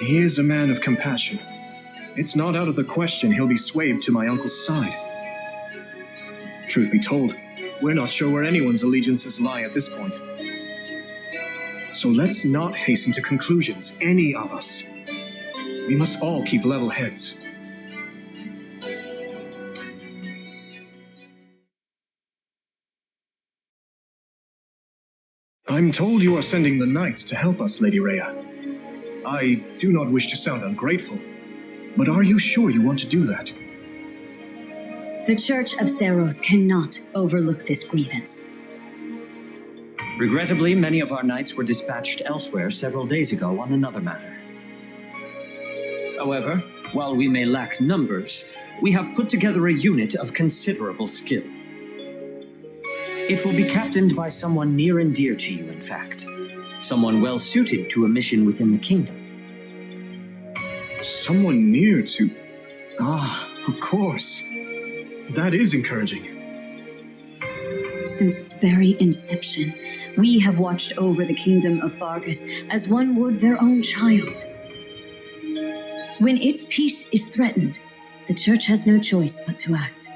He is a man of compassion. It's not out of the question he'll be swayed to my uncle's side. Truth be told, we're not sure where anyone's allegiances lie at this point. So let's not hasten to conclusions, any of us. We must all keep level heads. I'm told you are sending the knights to help us, Lady Rhea. I do not wish to sound ungrateful, but are you sure you want to do that? The Church of Seros cannot overlook this grievance. Regrettably, many of our knights were dispatched elsewhere several days ago on another matter. However, while we may lack numbers, we have put together a unit of considerable skill. It will be captained by someone near and dear to you, in fact. Someone well suited to a mission within the kingdom. Someone near to... Ah, of course. That is encouraging. Since its very inception, we have watched over the kingdom of Fargus as one would their own child. When its peace is threatened, the Church has no choice but to act.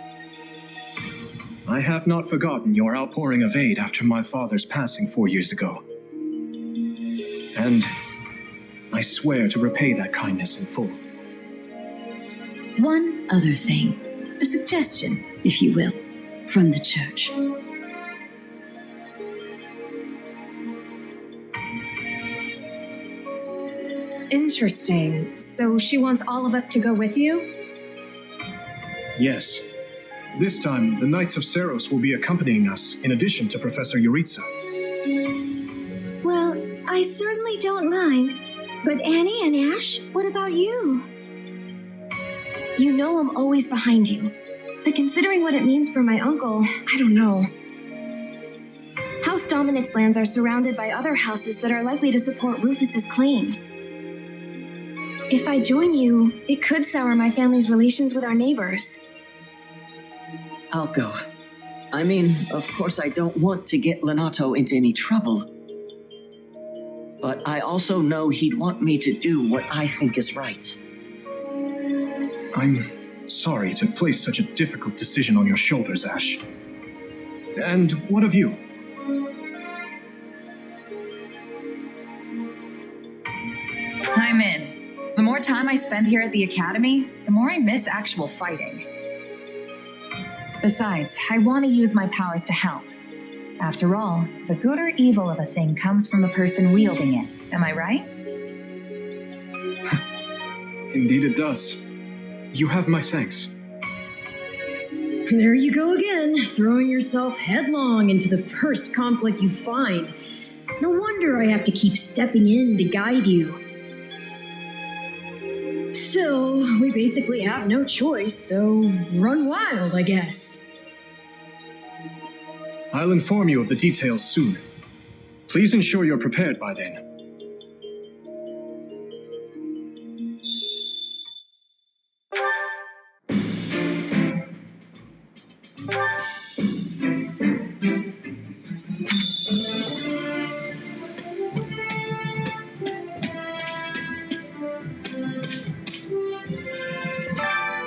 I have not forgotten your outpouring of aid after my father's passing 4 years ago. And I swear to repay that kindness in full. One other thing, a suggestion, if you will, from the Church. Interesting. So she wants all of us to go with you? Yes. This time, the Knights of Seros will be accompanying us, in addition to Professor Yuritsa. Well, I certainly don't mind. But Annie and Ash, what about you? You know I'm always behind you. But considering what it means for my uncle, I don't know. House Dominic's lands are surrounded by other houses that are likely to support Rufus's claim. If I join you, it could sour my family's relations with our neighbors. I'll go. I mean, of course I don't want to get Lenato into any trouble. But I also know he'd want me to do what I think is right. I'm sorry to place such a difficult decision on your shoulders, Ash. And what of you? I'm in. The more time I spend here at the academy, the more I miss actual fighting. Besides, I want to use my powers to help. After all, the good or evil of a thing comes from the person wielding it. Am I right? Indeed it does. You have my thanks. There you go again, throwing yourself headlong into the first conflict you find. No wonder I have to keep stepping in to guide you. Still, we basically have no choice, so run wild, I guess. I'll inform you of the details soon. Please ensure you're prepared by then.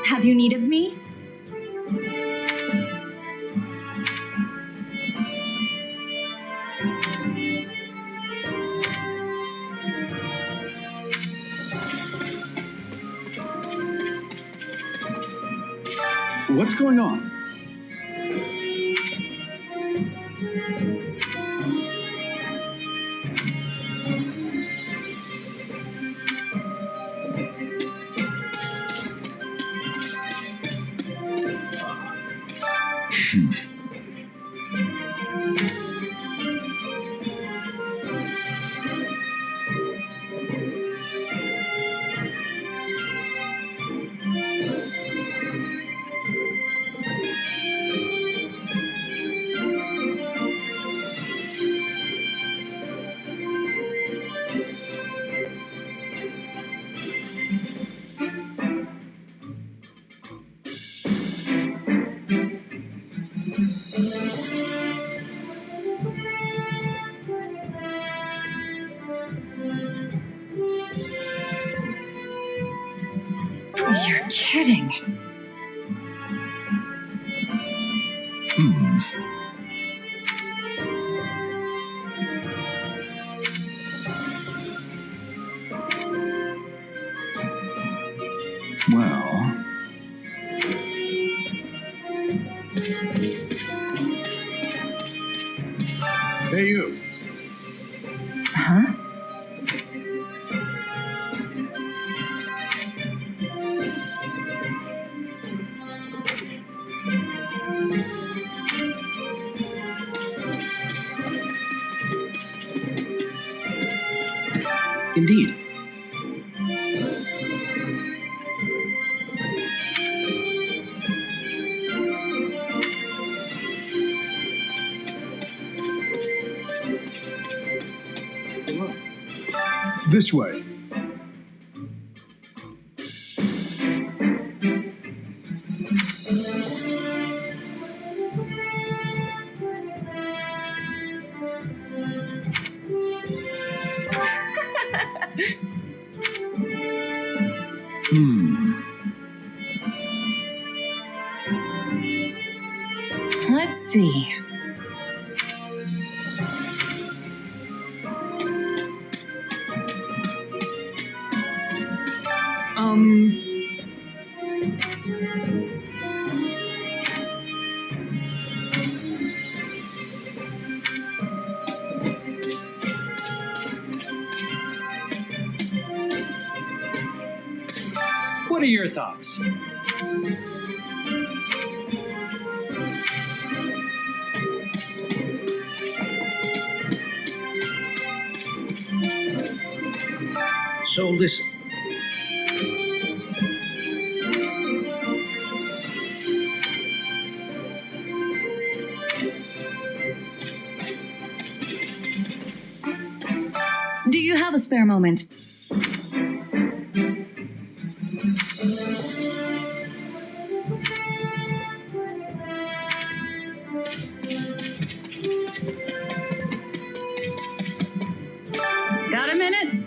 Have you need of me? What's going on? You're kidding. Well, Hey, you. Huh? Indeed. This way. Let's see. What are your thoughts? So listen. Do you have a spare moment? Got a minute?